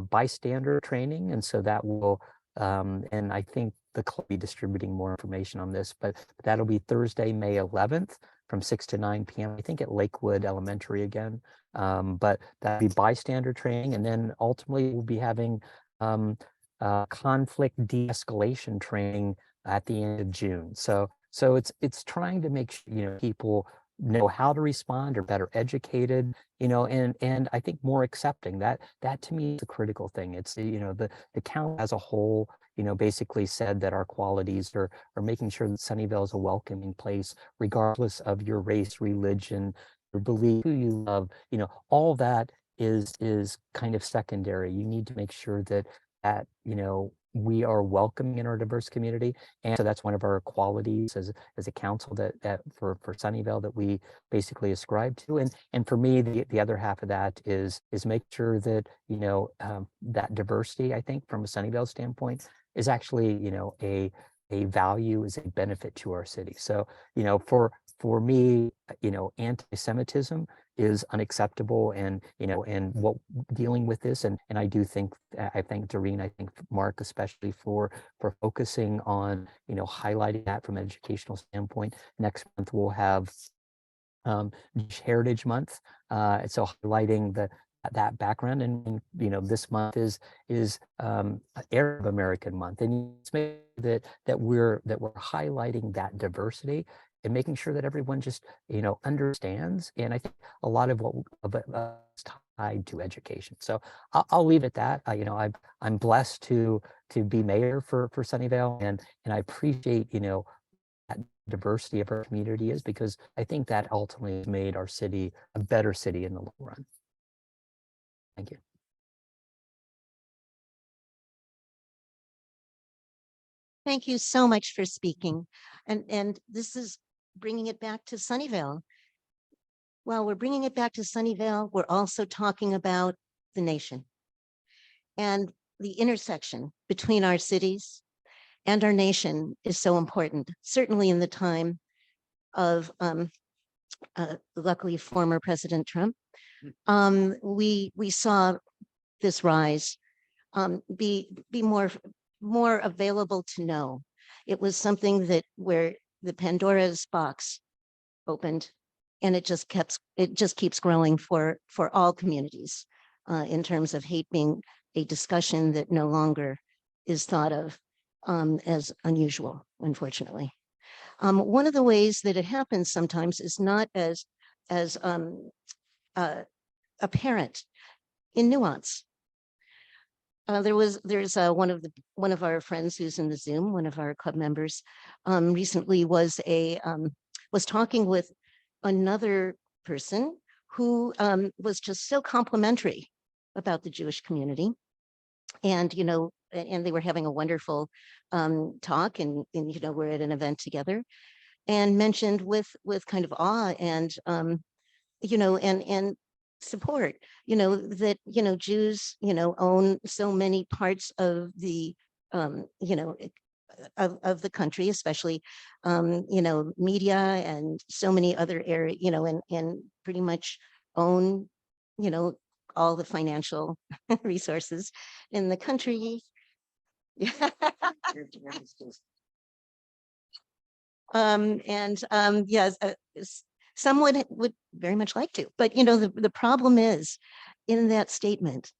[SPEAKER 6] bystander training, and so that will and I think the club will be distributing more information on this, but that'll be Thursday, May 11th from 6 to 9 p.m. I think at Lakewood Elementary again. But that'll be bystander training, and then ultimately we'll be having conflict de-escalation training at the end of June. So it's trying to make sure people know how to respond, or better educated, and I think more accepting. That to me is the critical thing. It's the county as a whole basically said that our qualities are making sure that Sunnyvale is a welcoming place, regardless of your race, religion, your belief, who you love. All that is kind of secondary. You need to make sure that we are welcoming in our diverse community. And so that's one of our qualities as a council that for Sunnyvale that we basically ascribe to. And for me, the other half of that is make sure that that diversity, I think, from a Sunnyvale standpoint, is actually a value, is a benefit to our city. So for me, anti-Semitism is unacceptable, and what dealing with this, and I do think, I thank Dorene, I think Marc especially for focusing on highlighting that from an educational standpoint. Next month we'll have Jewish Heritage Month, so highlighting that background, and this month is Arab American Month, and it's made that we're highlighting that diversity and making sure that everyone just understands. And I think a lot of what is tied to education. So I'll leave it at that. I'm blessed to be mayor for Sunnyvale, and I appreciate that diversity of our community is, because I think that ultimately has made our city a better city in the long run. Thank you.
[SPEAKER 1] Thank you so much for speaking. And this is bringing it back to Sunnyvale. While we're bringing it back to Sunnyvale, we're also talking about the nation and the intersection between our cities and our nation is so important, certainly in the time of luckily former President Trump. We saw this rise be more available to know. It was something where the Pandora's box opened, and it just keeps growing for all communities in terms of hate being a discussion that no longer is thought of as unusual, unfortunately. One of the ways that it happens sometimes is not as apparent in nuance. There's one of our friends who's in the Zoom, one of our club members, recently was talking with another person who was just so complimentary about the Jewish community, and and they were having a wonderful talk, and we're at an event together, and mentioned with kind of awe and and support, that Jews own so many parts of the of the country, especially media and so many other areas, and pretty much own all the financial resources in the country. Yes, Someone would very much like to, but the problem is in that statement.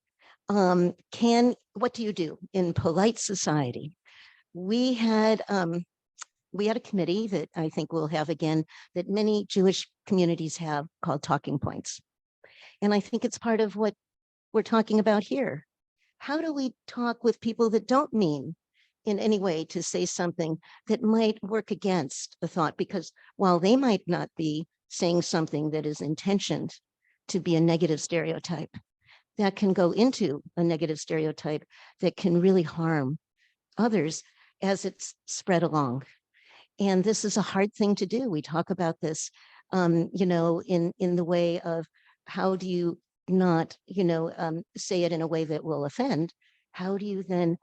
[SPEAKER 1] What do you do in polite society? We had a committee that I think we'll have again that many Jewish communities have called talking points. And I think it's part of what we're talking about here. How do we talk with people that don't mean in any way to say something that might work against the thought? Because while they might not be saying something that is intentioned to be a negative stereotype, that can go into a negative stereotype that can really harm others as it's spread along. And this is a hard thing to do. We talk about this, in the way of how do you not, say it in a way that will offend? How do you then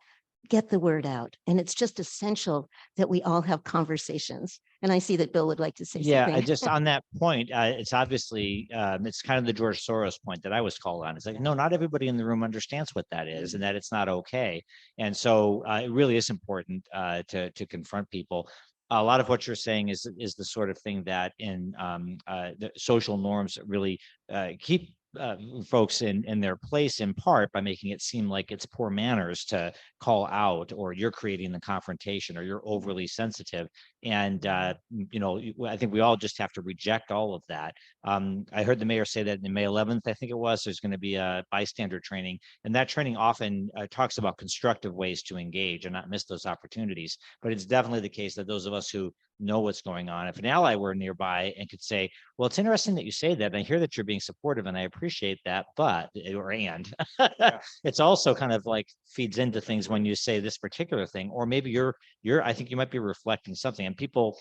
[SPEAKER 1] get the word out? And it's just essential that we all have conversations. And I see that Bill would like to say
[SPEAKER 4] Yeah,
[SPEAKER 1] something.
[SPEAKER 4] just on that point, it's obviously, it's kind of the George Soros point that I was called on. It's like, no, not everybody in the room understands what that is and that it's not okay. And so it really is important to confront people. A lot of what you're saying is the sort of thing that in the social norms really keep folks in their place, in part by making it seem like it's poor manners to call out, or you're creating the confrontation, or you're overly sensitive. And I think we all just have to reject all of that. I heard the mayor say that in May 11th, I think it was, there's going to be a bystander training, and that training often talks about constructive ways to engage and not miss those opportunities. But it's definitely the case that those of us who know what's going on, if an ally were nearby and could say, well, it's interesting that you say that, and I hear that you're being supportive and I appreciate that, but it's also kind of like feeds into things when you say this particular thing, or maybe I think you might be reflecting something, and people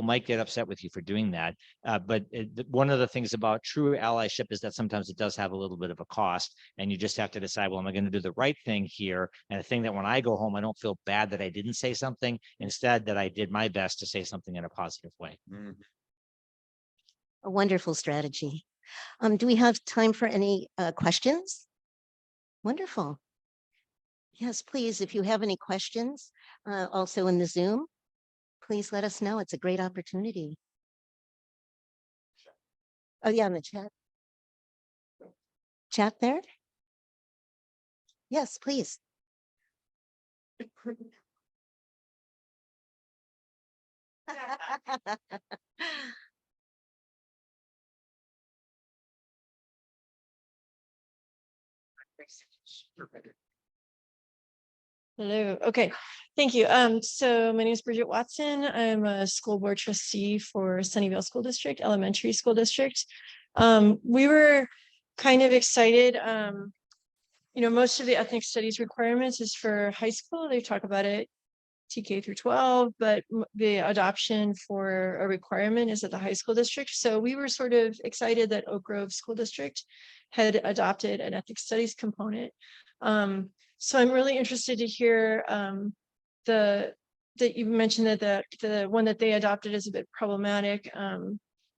[SPEAKER 4] might get upset with you for doing that. But one of the things about true allyship is that sometimes it does have a little bit of a cost, and you just have to decide, well, am I going to do the right thing here? And a thing that when I go home, I don't feel bad that I didn't say something, instead that I did my best to say something in a positive way.
[SPEAKER 1] A wonderful strategy. Do we have time for any questions? Wonderful. Yes, please, if you have any questions, also in the Zoom, please let us know. It's a great opportunity. Oh, yeah, in the chat. Chat there? Yes, please.
[SPEAKER 7] Hello. Okay. Thank you. So my name is Bridget Watson. I'm a school board trustee for Sunnyvale School District, Elementary School District. We were kind of excited. Most of the ethnic studies requirements is for high school. They talk about it TK through 12, but the adoption for a requirement is at the high school district. So we were sort of excited that Oak Grove School District had adopted an ethnic studies component. So I'm really interested to hear that you mentioned that the one that they adopted is a bit problematic,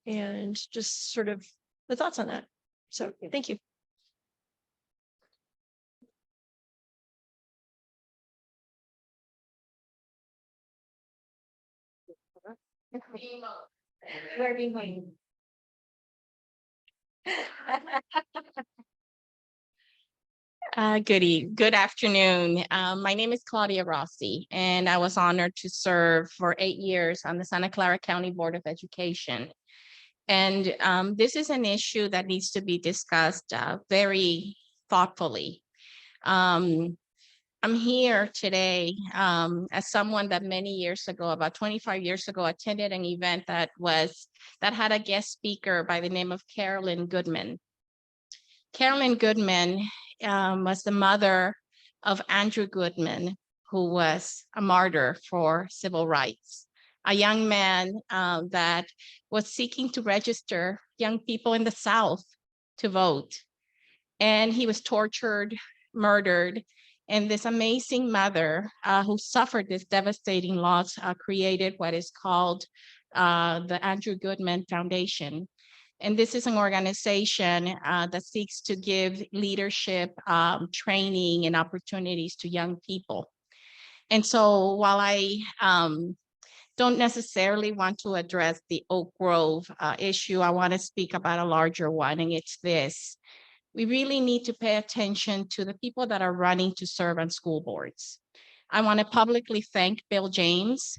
[SPEAKER 7] and just sort of the thoughts on that. So thank you.
[SPEAKER 8] Good afternoon. My name is Claudia Rossi, and I was honored to serve for 8 years on the Santa Clara County Board of Education. And this is an issue that needs to be discussed very thoughtfully. I'm here today as someone that many years ago, about 25 years ago, attended an event that had a guest speaker by the name of Carolyn Goodman. Carolyn Goodman was the mother of Andrew Goodman, who was a martyr for civil rights, a young man that was seeking to register young people in the South to vote. And he was tortured, murdered, and this amazing mother who suffered this devastating loss created what is called the Andrew Goodman Foundation. And this is an organization that seeks to give leadership, training, and opportunities to young people. And so while I don't necessarily want to address the Oak Grove issue. I want to speak about a larger one, and it's this. We really need to pay attention to the people that are running to serve on school boards. I want to publicly thank Bill James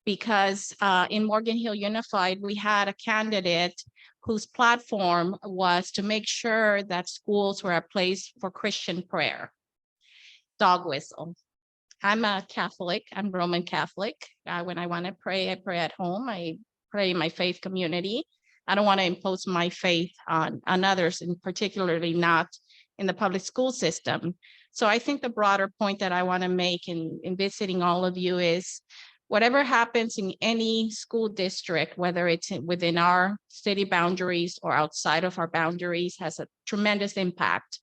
[SPEAKER 8] because in Morgan Hill Unified, we had a candidate whose platform was to make sure that schools were a place for Christian prayer. Dog whistle. I'm a Catholic, I'm Roman Catholic. When I want to pray, I pray at home. I pray in my faith community. I don't want to impose my faith on others, and particularly not in the public school system. So I think the broader point that I want to make in visiting all of you is whatever happens in any school district, whether it's within our city boundaries or outside of our boundaries, has a tremendous impact.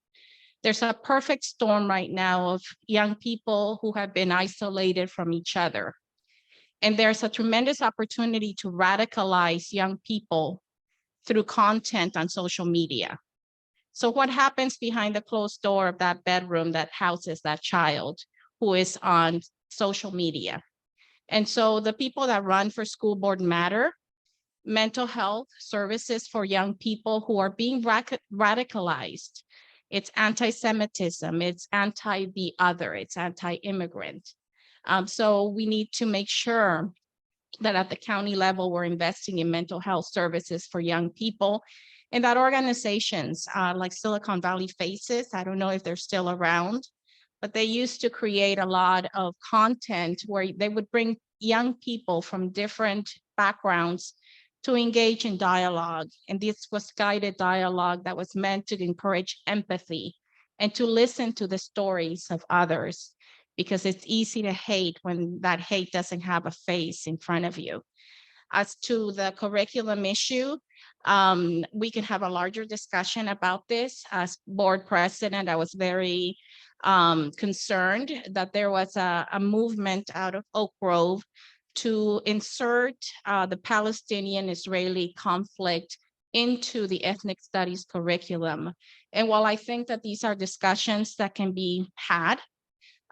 [SPEAKER 8] There's a perfect storm right now of young people who have been isolated from each other. And there's a tremendous opportunity to radicalize young people through content on social media. So what happens behind the closed door of that bedroom that houses that child who is on social media? And so the people that run for school board matter. Mental health services for young people who are being radicalized. It's anti-Semitism, it's anti the other, it's anti-immigrant. So we need to make sure that at the county level, we're investing in mental health services for young people, and that organizations like Silicon Valley Faces, I don't know if they're still around, but they used to create a lot of content where they would bring young people from different backgrounds to engage in dialogue. And this was guided dialogue that was meant to encourage empathy and to listen to the stories of others, because it's easy to hate when that hate doesn't have a face in front of you. As to the curriculum issue, we can have a larger discussion about this. As board president, I was very concerned that there was a movement out of Oak Grove to insert the Palestinian-Israeli conflict into the ethnic studies curriculum. And while I think that these are discussions that can be had,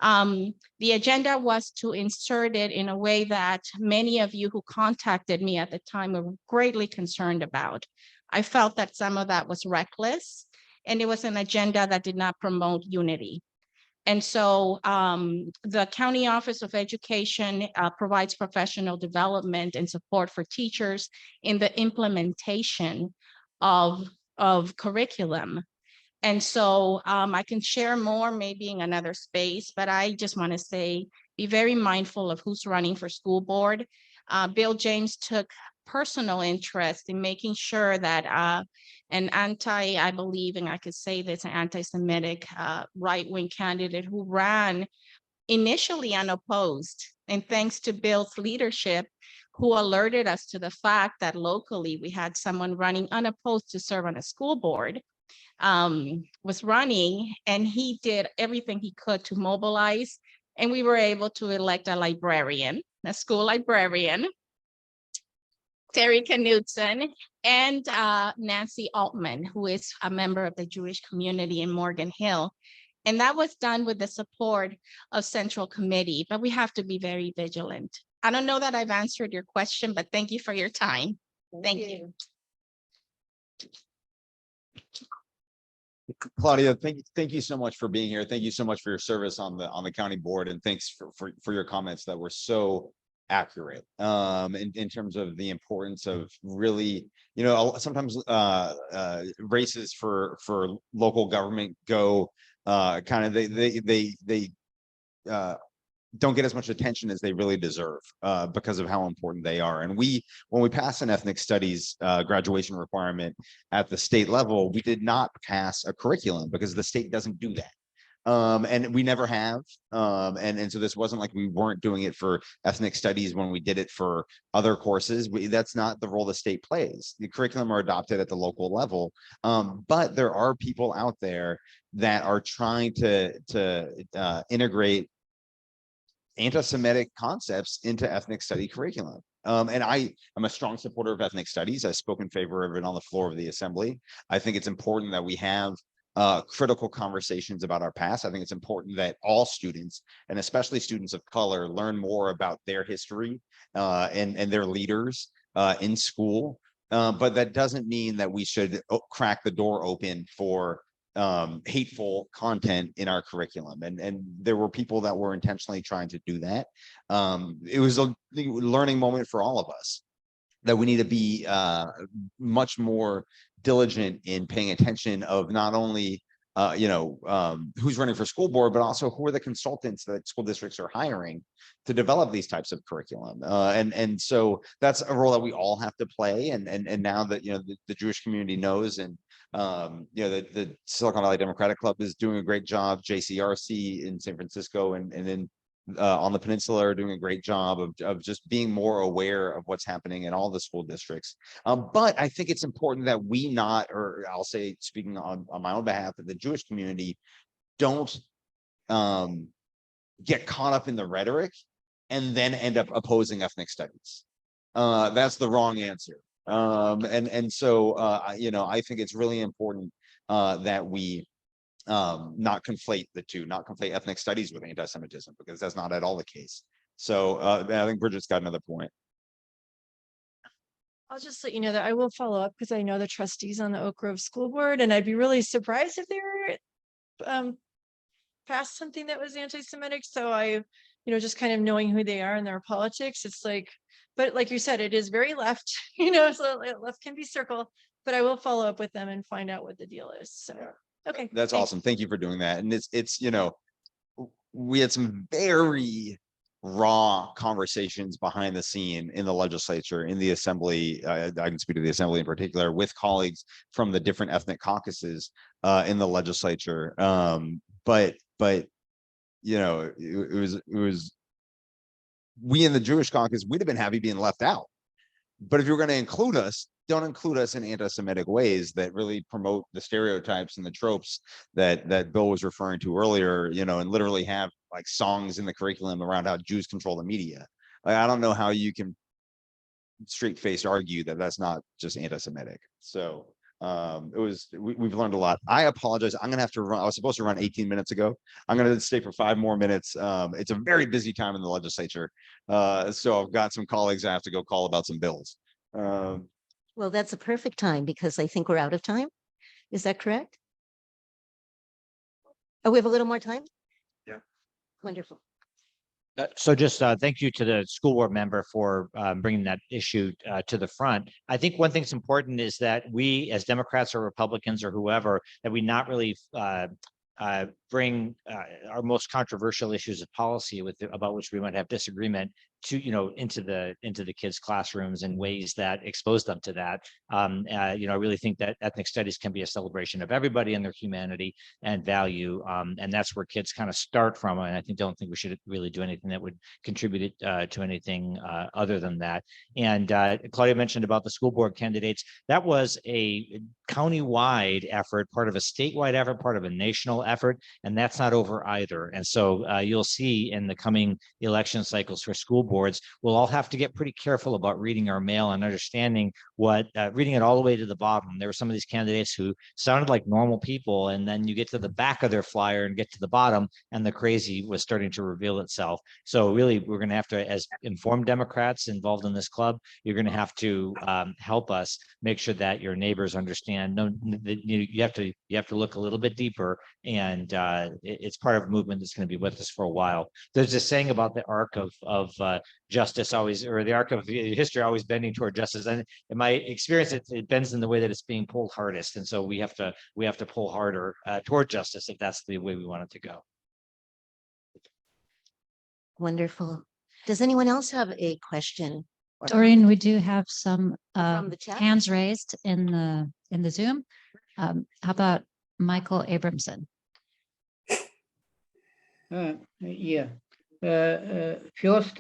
[SPEAKER 8] the agenda was to insert it in a way that many of you who contacted me at the time were greatly concerned about. I felt that some of that was reckless, and it was an agenda that did not promote unity. And so the County Office of Education provides professional development and support for teachers in the implementation of curriculum. And so I can share more maybe in another space, but I just want to say, be very mindful of who's running for school board. Bill James took personal interest in making sure that an I believe, and I could say this, an anti-Semitic right-wing candidate who ran initially unopposed. And thanks to Bill's leadership, who alerted us to the fact that locally we had someone running unopposed to serve on a school board, was running, and he did everything he could to mobilize. And we were able to elect a librarian, a school librarian, Terry Knudsen, and Nancy Altman, who is a member of the Jewish community in Morgan Hill. And that was done with the support of Central Committee, but we have to be very vigilant. I don't know that I've answered your question, but thank you for your time. Thank you.
[SPEAKER 3] Claudia, thank you so much for being here. Thank you so much for your service on the county board, and thanks for your comments that were so accurate in terms of the importance of really, you know, sometimes races for local government go kind of they don't get as much attention as they really deserve because of how important they are. And when we passed an ethnic studies graduation requirement at the state level, we did not pass a curriculum because the state doesn't do that. And we never have. And so this wasn't like we weren't doing it for ethnic studies when we did it for other courses. That's not the role the state plays. The curriculum are adopted at the local level. But there are people out there that are trying to integrate anti-Semitic concepts into ethnic study curriculum. And I am a strong supporter of ethnic studies. I spoke in favor of it on the floor of the assembly. I think it's important that we have critical conversations about our past. I think it's important that all students, and especially students of color, learn more about their history and their leaders in school. But that doesn't mean that we should crack the door open for hateful content in our curriculum. And there were people that were intentionally trying to do that. It was a learning moment for all of us, that we need to be much more diligent in paying attention of not only who's running for school board, but also who are the consultants that school districts are hiring to develop these types of curriculum. And so that's a role that we all have to play. And now that the Jewish community knows, and the Silicon Valley Democratic Club is doing a great job. JCRC in San Francisco and then on the peninsula are doing a great job of just being more aware of what's happening in all the school districts. But I think it's important that we not, or I'll say, speaking on my own behalf, that the Jewish community don't get caught up in the rhetoric and then end up opposing ethnic studies. That's the wrong answer. So I think it's really important that we not conflate the two, not conflate ethnic studies with anti-Semitism, because that's not at all the case. So I think Bridget's got another point.
[SPEAKER 7] I'll just let you know that I will follow up because I know the trustees on the Oak Grove School Board, and I'd be really surprised if they were passed something that was anti-Semitic. So I, just kind of knowing who they are and their politics, it's like, but like you said, it is very left, so left can be circle, but I will follow up with them and find out what the deal is. So. Okay.
[SPEAKER 3] That's awesome. Thank you for doing that. And it's we had some very raw conversations behind the scene in the legislature, in the assembly. I can speak to the assembly in particular, with colleagues from the different ethnic caucuses in the legislature. But it was we in the Jewish caucus, we'd have been happy being left out. But if you're going to include us, don't include us in anti-Semitic ways that really promote the stereotypes and the tropes that Bill was referring to earlier, and literally have like songs in the curriculum around how Jews control the media. Like, I don't know how you can straight face argue that that's not just anti-Semitic. So we've learned a lot. I apologize. I'm gonna have to run. I was supposed to run 18 minutes ago. I'm gonna stay for 5 more minutes. It's a very busy time in the legislature. So I've got some colleagues I have to go call about some bills.
[SPEAKER 1] Well, that's a perfect time because I think we're out of time. Is that correct? Oh, we have a little more time?
[SPEAKER 2] Yeah.
[SPEAKER 1] Wonderful.
[SPEAKER 4] So just thank you to the school board member for bringing that issue to the front. I think one thing's important is that we, as Democrats or Republicans or whoever, that we not really bring our most controversial issues of policy about which we might have disagreement to into the kids' classrooms in ways that expose them to that. I really think that ethnic studies can be a celebration of everybody and their humanity and value, and that's where kids kind of start from. And I don't think we should really do anything that would contribute to anything other than that. And Claudia mentioned about the school board candidates. That was a county-wide effort, part of a statewide effort, part of a national effort, and that's not over either. And so you'll see in the coming election cycles for school boards, we'll all have to get pretty careful about reading our mail and understanding reading it all the way to the bottom. There were some of these candidates who sounded like normal people, and then you get to the back of their flyer and get to the bottom, and the crazy was starting to reveal itself. So really, we're going to have to, as informed Democrats involved in this club, you're going to have to help us make sure that your neighbors understand. No, you have to look a little bit deeper, and it's part of a movement that's going to be with us for a while. There's this saying about the arc of justice always, or the arc of history always bending toward justice. And in my experience, it bends in the way that it's being pulled hardest. And so we have to pull harder toward justice if that's the way we want it to go.
[SPEAKER 1] Wonderful. Does anyone else have a question?
[SPEAKER 9] Dorene, we do have some
[SPEAKER 1] From the chat?
[SPEAKER 9] hands raised in the Zoom. How about Michael Abramson?
[SPEAKER 10] First,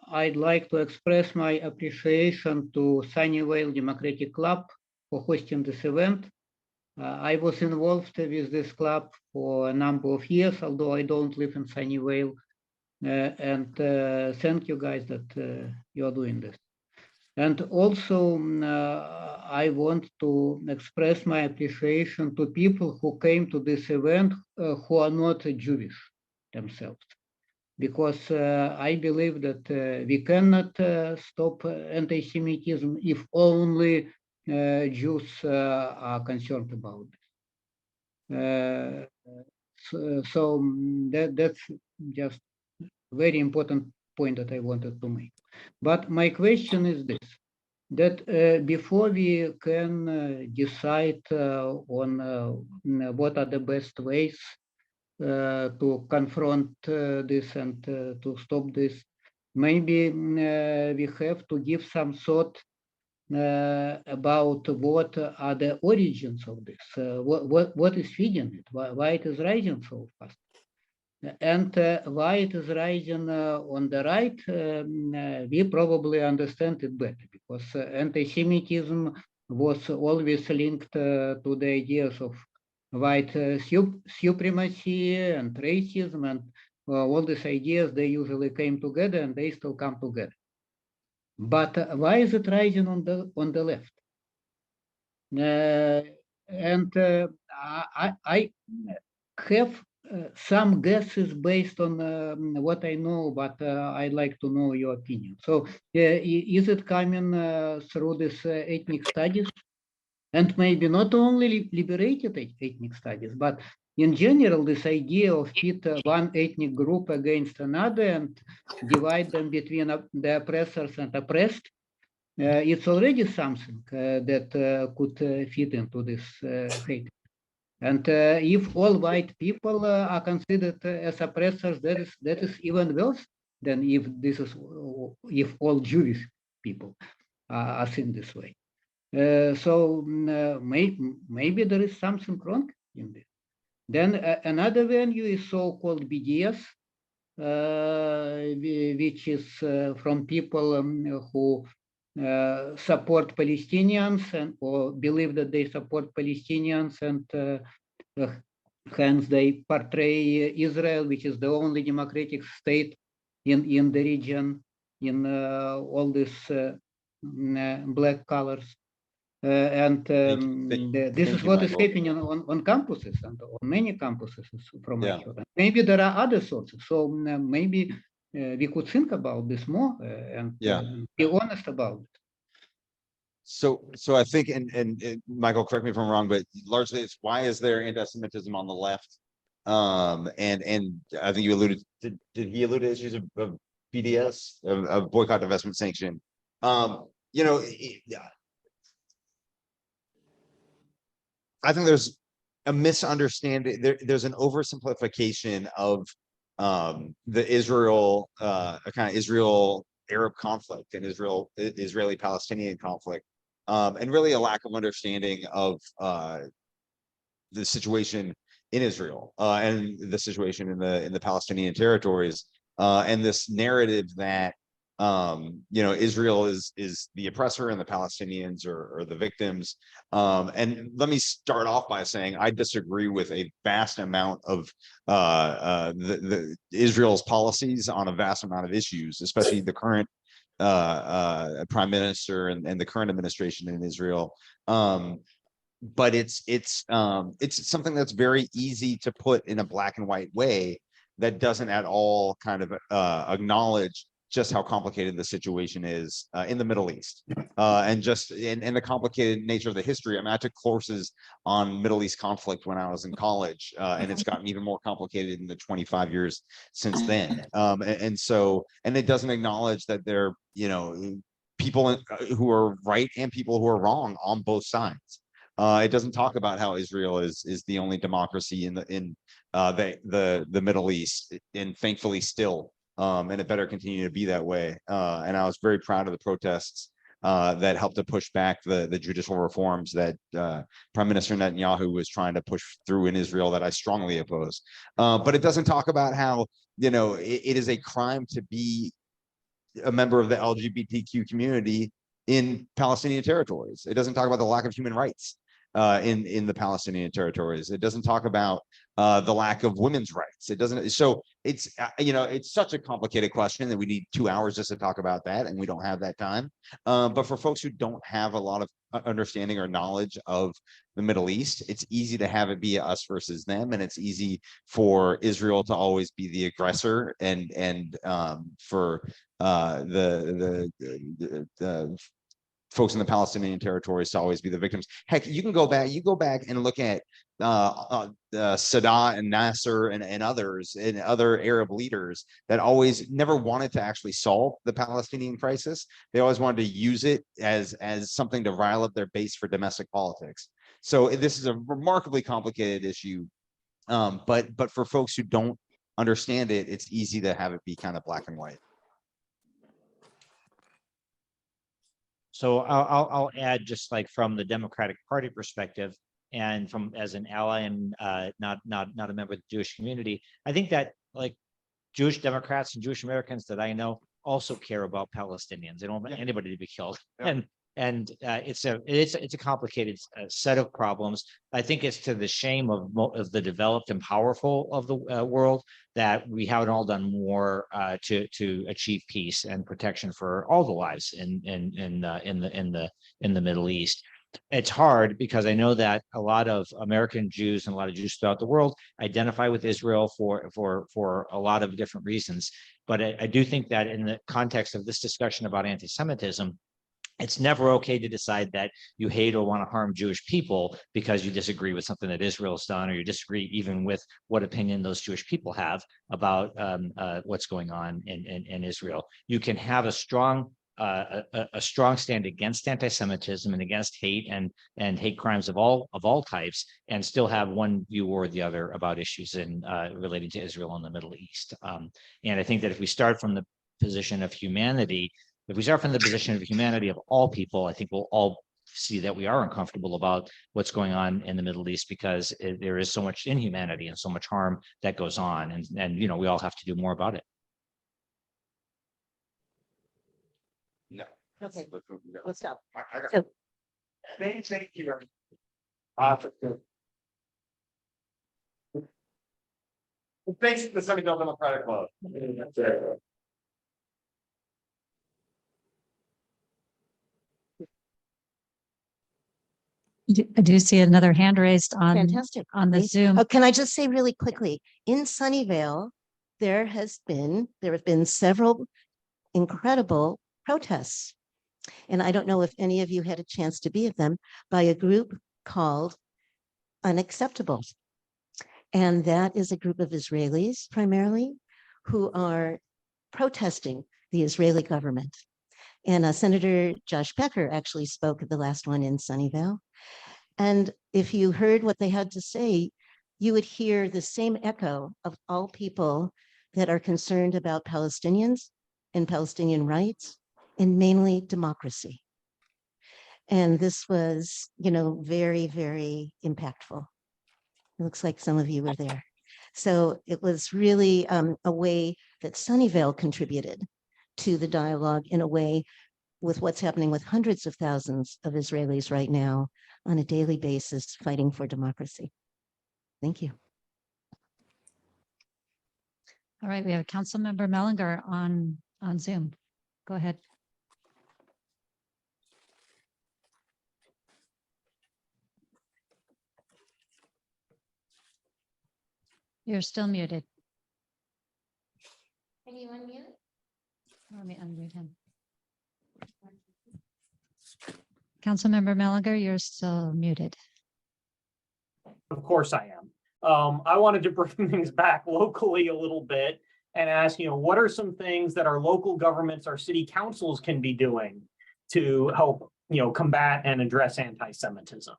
[SPEAKER 10] I'd like to express my appreciation to Sunnyvale Democratic Club for hosting this event. I was involved with this club for a number of years, although I don't live in Sunnyvale. And thank you guys that you are doing this. And also, I want to express my appreciation to people who came to this event who are not Jewish themselves, because I believe that we cannot stop anti-Semitism if only Jews are concerned about it. That's just very important point that I wanted to make. But my question is this, that before we can decide on what are the best ways to confront this and to stop this, maybe we have to give some thought about what are the origins of this, what is feeding it, why it is rising so fast. And why it is rising on the right, we probably understand it better, because anti-Semitism was always linked to the ideas of white supremacy and racism, and all these ideas, they usually came together and they still come together. But why is it rising on the left? And I have some guesses based on what I know, but I'd like to know your opinion. So is it coming through this ethnic studies? And maybe not only liberated ethnic studies, but in general, this idea of pit one ethnic group against another and divide them between the oppressors and oppressed, it's already something that could fit into this hate. And if all white people are considered as oppressors, that is even worse than if all Jewish people are seen this way. So maybe there is something wrong in this. Then another venue is so-called BDS, which is from people who support Palestinians and or believe that they support Palestinians, and hence they portray Israel, which is the only democratic state in the region, in all these black colors. And this is what is happening on campuses and on many campuses from my children. Maybe there are other sources. So maybe we could think about this more and be honest about it.
[SPEAKER 3] So I think, and Michael, correct me if I'm wrong, but largely it's why is there anti-Semitism on the left? And I think you alluded to, did he allude to issues of BDS, of boycott, divestment, sanction? You know, I think there's a misunderstanding. There's an oversimplification of the Israel, kind of Israel-Arab conflict and Israeli-Palestinian conflict, and really a lack of understanding of the situation in Israel and the situation in the Palestinian territories, and this narrative that you know, Israel is the oppressor and the Palestinians are the victims. And let me start off by saying I disagree with a vast amount of the Israel's policies on a vast amount of issues, especially the current prime minister and the current administration in Israel. But it's something that's very easy to put in a black and white way that doesn't at all kind of acknowledge just how complicated the situation is in the Middle East, and just in the complicated nature of the history. I mean, I took courses on Middle East conflict when I was in college, and it's gotten even more complicated in the 25 years since then. And it doesn't acknowledge that there, you know, people who are right and people who are wrong on both sides. It doesn't talk about how Israel is the only democracy in the Middle East, and thankfully still. And it better continue to be that way. And I was very proud of the protests that helped to push back the judicial reforms that Prime Minister Netanyahu was trying to push through in Israel that I strongly oppose. But it doesn't talk about how, you know, it is a crime to be a member of the LGBTQ community in Palestinian territories. It doesn't talk about the lack of human rights in the Palestinian territories. It doesn't talk about the lack of women's rights. It doesn't. So it's it's such a complicated question that we need 2 hours just to talk about that, and we don't have that time. But for folks who don't have a lot of understanding or knowledge of the Middle East, it's easy to have it be us versus them, and it's easy for Israel to always be the aggressor, and for the folks in the Palestinian territories to always be the victims. Heck, you go back and look at Sadat and Nasser and others and other Arab leaders that always never wanted to actually solve the Palestinian crisis. They always wanted to use it as something to rile up their base for domestic politics. So this is a remarkably complicated issue. But for folks who don't understand it, it's easy to have it be kind of black and white.
[SPEAKER 4] So I'll add, just like from the Democratic Party perspective, and from as an ally and not a member of the Jewish community, I think that like Jewish Democrats and Jewish Americans that I know also care about Palestinians. They don't want anybody to be killed, and it's a complicated set of problems. I think it's to the shame of the developed and powerful of the world that we haven't all done more to achieve peace and protection for all the lives in the Middle East. It's hard because I know that a lot of American Jews and a lot of Jews throughout the world identify with Israel for a lot of different reasons. But I do think that in the context of this discussion about anti-Semitism, it's never okay to decide that you hate or want to harm Jewish people because you disagree with something that Israel's done, or you disagree even with what opinion those Jewish people have about what's going on in Israel. You can have a strong stand against anti-Semitism and against hate and hate crimes of all types, and still have one view or the other about issues relating to Israel and the Middle East. And I think that if we start from the position of humanity, if we start from the position of humanity of all people, I think we'll all see that we are uncomfortable about what's going on in the Middle East, because there is so much inhumanity and so much harm that goes on, and we all have to do more about it.
[SPEAKER 2] No.
[SPEAKER 1] Okay, let's stop.
[SPEAKER 2] I got-
[SPEAKER 1] So
[SPEAKER 2] Thank you. Thanks to the Sunnyvale Democratic Club.
[SPEAKER 9] I do see another hand raised
[SPEAKER 1] fantastic.
[SPEAKER 9] on the
[SPEAKER 1] Great.
[SPEAKER 9] Zoom.
[SPEAKER 1] Oh, can I just say really quickly, in Sunnyvale, there have been several incredible protests. And I don't know if any of you had a chance to be at them, by a group called Unacceptable. And that is a group of Israelis primarily who are protesting the Israeli government. And Senator Josh Becker actually spoke at the last one in Sunnyvale. And if you heard what they had to say, you would hear the same echo of all people that are concerned about Palestinians and Palestinian rights, and mainly democracy. And this was, very, very impactful. It looks like some of you were there. So it was really a way that Sunnyvale contributed to the dialogue in a way with what's happening with hundreds of thousands of Israelis right now on a daily basis fighting for democracy. Thank you.
[SPEAKER 9] All right, we have Councilmember Mellinger on Zoom. Go ahead. You're still muted.
[SPEAKER 1] Can you unmute?
[SPEAKER 9] Let me unmute him. Councilmember Mellinger, you're still muted.
[SPEAKER 11] Of course I am. I wanted to bring things back locally a little bit and ask, what are some things that our local governments, our city councils can be doing to help, combat and address anti-Semitism?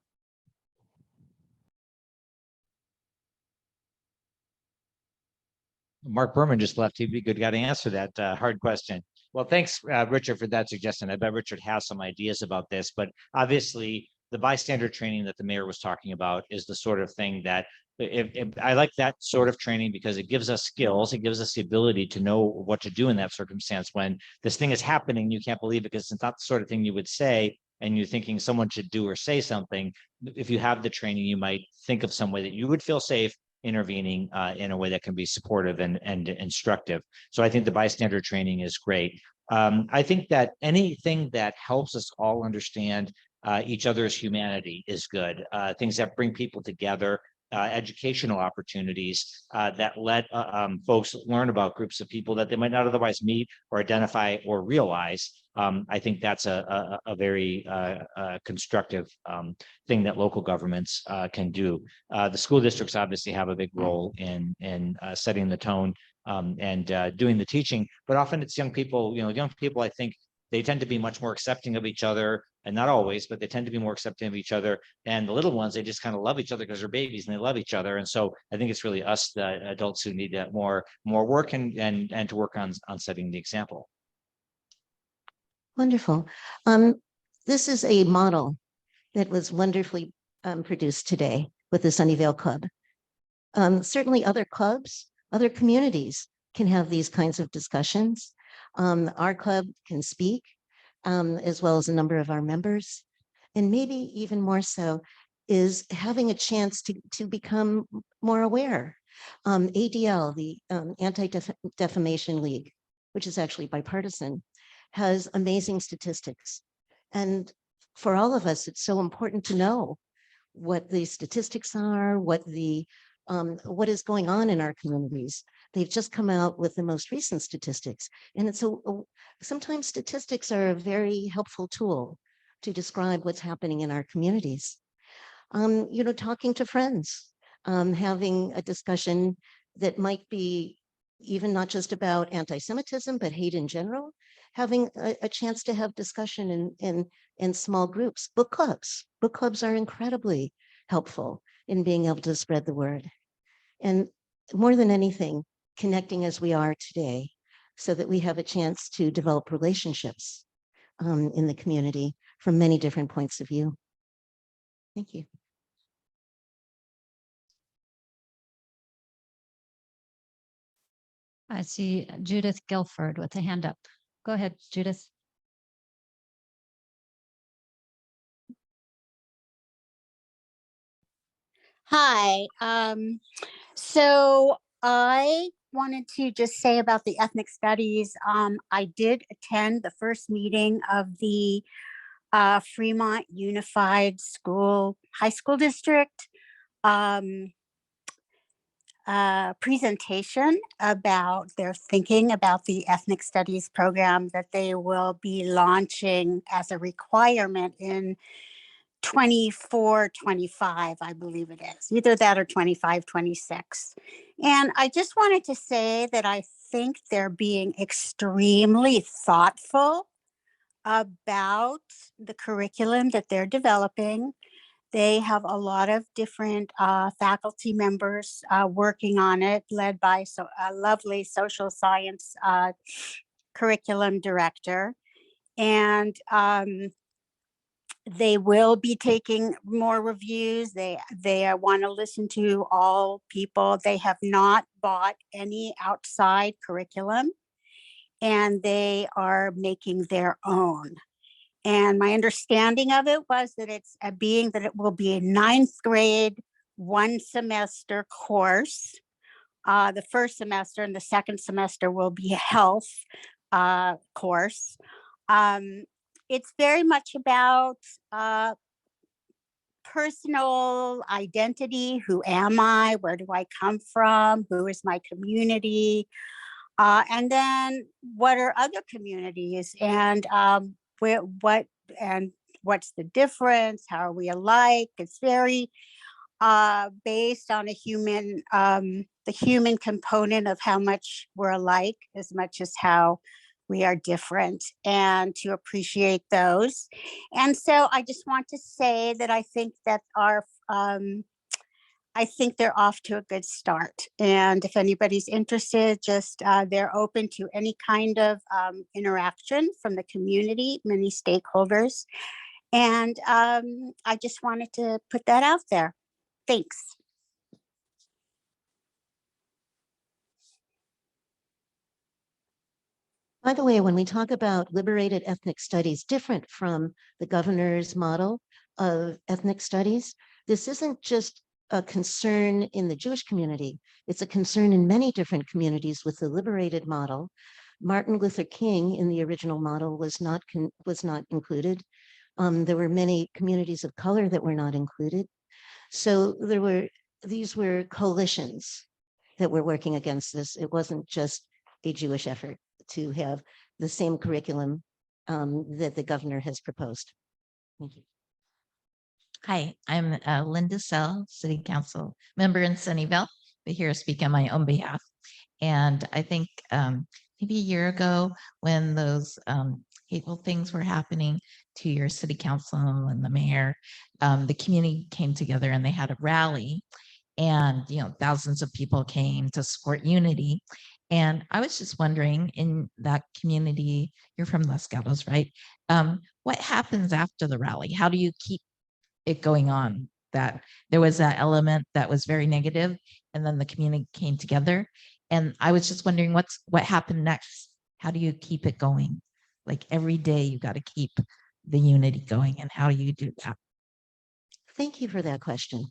[SPEAKER 4] Marc Berman just left. He'd be a good guy to answer that hard question. Well, thanks, Richard, for that suggestion. I bet Richard has some ideas about this, but obviously the bystander training that the mayor was talking about is the sort of thing that I like that sort of training, because it gives us skills. It gives us the ability to know what to do in that circumstance when this thing is happening. You can't believe it because it's not the sort of thing you would say and you're thinking someone should do or say something, if you have the training, you might think of some way that you would feel safe intervening in a way that can be supportive and instructive. So I think the bystander training is great. I think that anything that helps us all understand each other's humanity is good. Things that bring people together, educational opportunities that let folks learn about groups of people that they might not otherwise meet or identify or realize. I think that's a very constructive thing that local governments can do. The school districts obviously have a big role in setting the tone and doing the teaching, but often it's young people. Young people, I think, they tend to be much more accepting of each other, and not always, but they tend to be more accepting of each other. And the little ones, they just kind of love each other because they're babies and they love each other. And so I think it's really us, the adults, who need that more work and to work on setting the example.
[SPEAKER 1] Wonderful. This is a model that was wonderfully produced today with the Sunnyvale Club. Certainly other clubs, other communities can have these kinds of discussions. Our club can speak, as well as a number of our members. And maybe even more so is having a chance to become more aware. ADL, the Anti-Defamation League, which is actually bipartisan, has amazing statistics. And for all of us, it's so important to know what the statistics are, what is going on in our communities. They've just come out with the most recent statistics. And it's sometimes statistics are a very helpful tool to describe what's happening in our communities. Talking to friends, having a discussion that might be even not just about anti-Semitism, but hate in general, having a chance to have discussion in small groups. Book clubs are incredibly helpful in being able to spread the word. And more than anything, connecting as we are today so that we have a chance to develop relationships in the community from many different points of view. Thank you.
[SPEAKER 9] I see Judith Guilford with a hand up. Go ahead, Judith.
[SPEAKER 12] Hi. So I wanted to just say about the ethnic studies. I did attend the first meeting of the Fremont Unified High School District presentation about their thinking about the ethnic studies program that they will be launching as a requirement in 24-25, I believe it is, either that or 25-26. And I just wanted to say that I think they're being extremely thoughtful about the curriculum that they're developing. They have a lot of different faculty members working on it, led by a lovely social science curriculum director. And they will be taking more reviews. They want to listen to all people. They have not bought any outside curriculum, and they are making their own. And my understanding of it was that it's being that it will be a 9th grade, 1 semester course. The first semester and the second semester will be a health course. It's very much about personal identity. Who am I? Where do I come from? Who is my community? And then what are other communities? And what's the difference? How are we alike? It's very based on the human component of how much we're alike, as much as how we are different, and to appreciate those. And so I just want to say that I think that I think they're off to a good start. And if anybody's interested, just they're open to any kind of interaction from the community, many stakeholders. And I just wanted to put that out there. Thanks.
[SPEAKER 1] By the way, when we talk about liberated ethnic studies, different from the governor's model of ethnic studies, this isn't just a concern in the Jewish community. It's a concern in many different communities with the liberated model. Martin Luther King in the original model was not included. There were many communities of color that were not included. So these were coalitions that were working against this. It wasn't just a Jewish effort to have the same curriculum that the governor has proposed. Thank you.
[SPEAKER 13] Hi, I'm Linda Sell, City Council member in Sunnyvale, but here to speak on my own behalf. And I think maybe a year ago when those hateful things were happening to your city council and the mayor, the community came together and they had a rally, and thousands of people came to support unity. And I was just wondering, in that community, you're from Los Gatos, right? What happens after the rally? How do you keep it going on? That there was that element that was very negative, and then the community came together. And I was just wondering what happened next? How do you keep it going? Like every day you got to keep the unity going, and how do you do that?
[SPEAKER 1] Thank you for that question.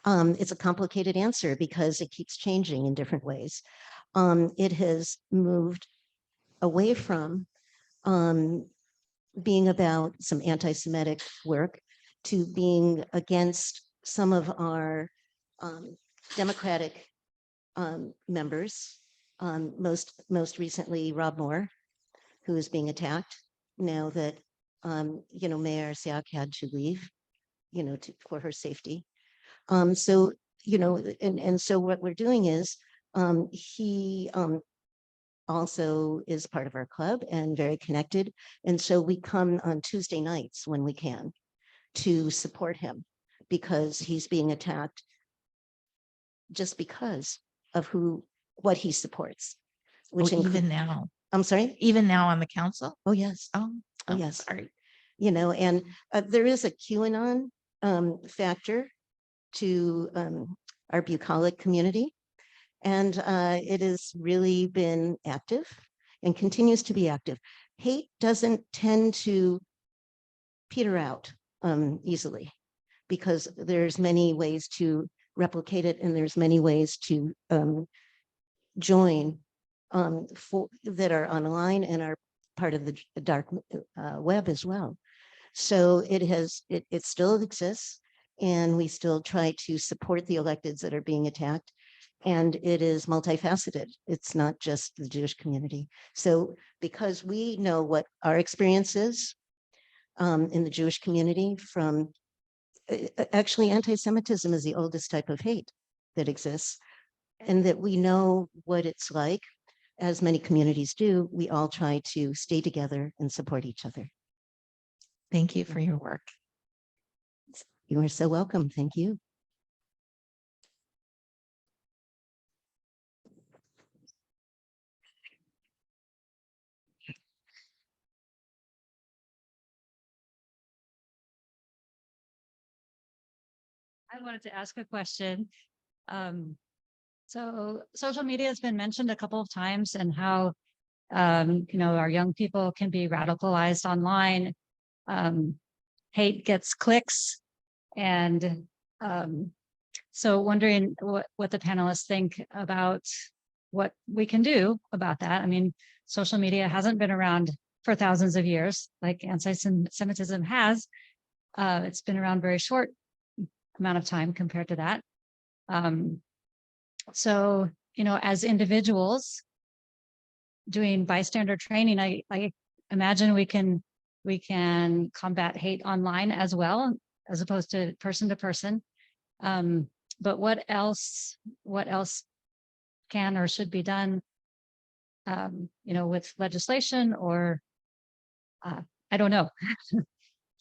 [SPEAKER 1] It's a complicated answer because it keeps changing in different ways. It has moved away from being about some anti-Semitic work to being against some of our Democratic members, most recently Rob Moore, who is being attacked now that Mayor Siak had to leave, for her safety. So what we're doing is he also is part of our club and very connected. And so we come on Tuesday nights when we can to support him because he's being attacked just because of what he supports. Which
[SPEAKER 13] even now.
[SPEAKER 1] I'm sorry?
[SPEAKER 13] Even now on the council?
[SPEAKER 1] Oh, yes.
[SPEAKER 13] Oh,
[SPEAKER 1] yes.
[SPEAKER 13] Sorry.
[SPEAKER 1] And there is a QAnon factor to our bucolic community. And it has really been active and continues to be active. Hate doesn't tend to peter out easily because there's many ways to replicate it and there's many ways to join that are online and are part of the dark web as well. So it still exists, and we still try to support the electeds that are being attacked. And it is multifaceted. It's not just the Jewish community. So because we know what our experience is in the Jewish community from, actually anti-Semitism is the oldest type of hate that exists, and that we know what it's like, as many communities do, we all try to stay together and support each other.
[SPEAKER 13] Thank you for your work.
[SPEAKER 1] You are so welcome. Thank you.
[SPEAKER 9] I wanted to ask a question. So social media has been mentioned a couple of times, and how our young people can be radicalized online. Hate gets clicks, and so wondering what the panelists think about what we can do about that. I mean, social media hasn't been around for thousands of years like anti-Semitism has. It's been around very short amount of time compared to that. So, as individuals doing bystander training, I imagine we can combat hate online as well, as opposed to person. But what else can or should be done, with legislation or I don't know.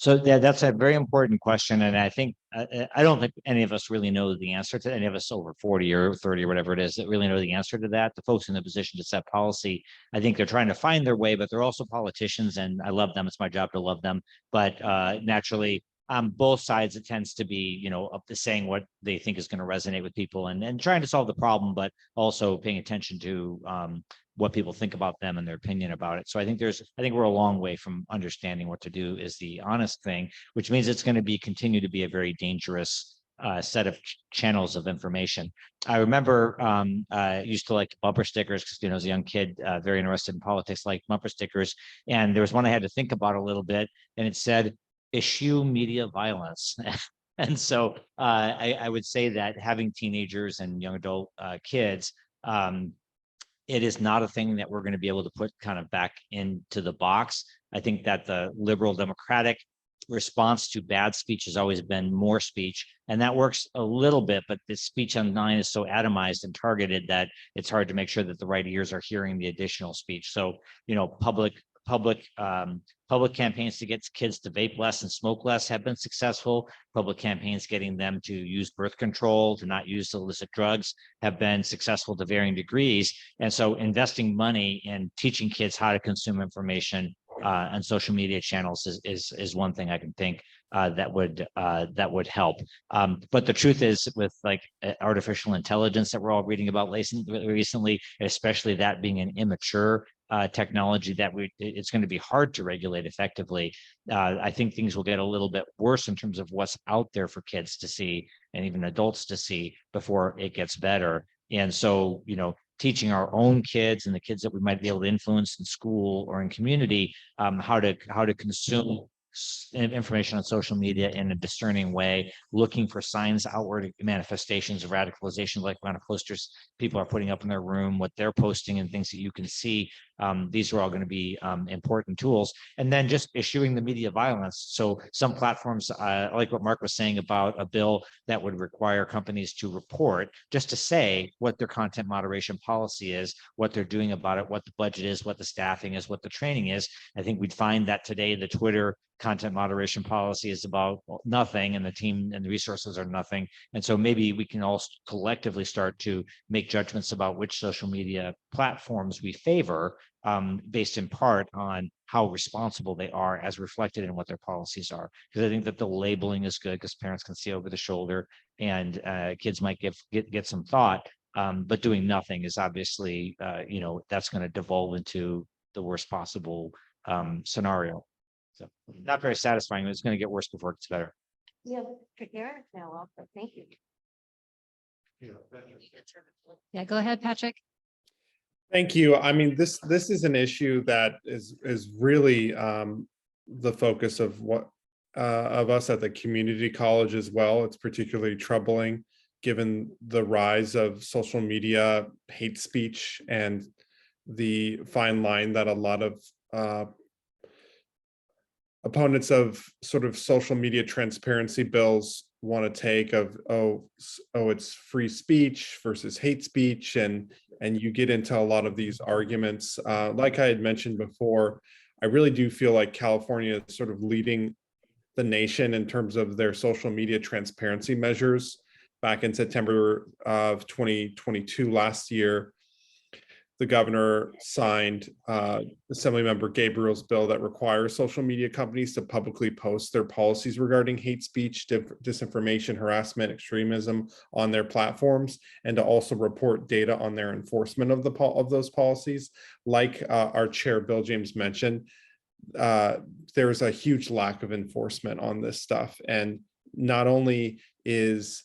[SPEAKER 4] So that's a very important question. And I think, I don't think any of us really know the answer to any of us over 40 or 30 or whatever it is that really know the answer to that. The folks in the position to set policy, I think they're trying to find their way, but they're also politicians, and I love them. It's my job to love them. But naturally, on both sides, it tends to be, up to saying what they think is going to resonate with people and trying to solve the problem, but also paying attention to what people think about them and their opinion about it. So I think we're a long way from understanding what to do is the honest thing, which means it's going to continue to be a very dangerous set of channels of information. I remember I used to like bumper stickers because, as a young kid, very interested in politics, like bumper stickers. And there was one I had to think about a little bit, and it said, "Eschew media violence." And so I would say that having teenagers and young adult kids, it is not a thing that we're going to be able to put kind of back into the box. I think that the liberal democratic response to bad speech has always been more speech, and that works a little bit, but the speech online is so atomized and targeted that it's hard to make sure that the right ears are hearing the additional speech. So, public campaigns to get kids to vape less and smoke less have been successful. Public campaigns getting them to use birth control, to not use illicit drugs, have been successful to varying degrees. And so investing money in teaching kids how to consume information on social media channels is one thing I can think that would help. But the truth is, with like artificial intelligence that we're all reading about recently, especially that being an immature technology that it's going to be hard to regulate effectively. I think things will get a little bit worse in terms of what's out there for kids to see and even adults to see before it gets better. And so, teaching our own kids and the kids that we might be able to influence in school or in community, how to consume information on social media in a discerning way, looking for signs, outward manifestations of radicalization, like kind of posters people are putting up in their room, what they're posting, and things that you can see. These are all going to be important tools. And then just eschewing the media violence. So some platforms, like what Marc was saying about a bill that would require companies to report, just to say what their content moderation policy is, what they're doing about it, what the budget is, what the staffing is, what the training is. I think we'd find that today the Twitter content moderation policy is about nothing, and the team and the resources are nothing. And so maybe we can all collectively start to make judgments about which social media platforms we favor, based in part on how responsible they are as reflected in what their policies are. Because I think that the labeling is good because parents can see over the shoulder, and kids might get some thought, but doing nothing is obviously, that's going to devolve into the worst possible scenario. So not very satisfying, but it's going to get worse before it gets better.
[SPEAKER 1] Yeah, Eric now also. Thank you.
[SPEAKER 9] Yeah, go ahead, Patrick.
[SPEAKER 5] Thank you. I mean, this is an issue that is really the focus of of us at the community college as well. It's particularly troubling given the rise of social media hate speech and the fine line that a lot of opponents of sort of social media transparency bills want to take of, it's free speech versus hate speech, and you get into a lot of these arguments. Like I had mentioned before, I really do feel like California is sort of leading the nation in terms of their social media transparency measures. Back in September of 2022, last year, the governor signed Assemblymember Gabriel's bill that requires social media companies to publicly post their policies regarding hate speech, disinformation, harassment, extremism on their platforms, and to also report data on their enforcement of those policies. Like our chair, Bill James, mentioned, there's a huge lack of enforcement on this stuff. And not only is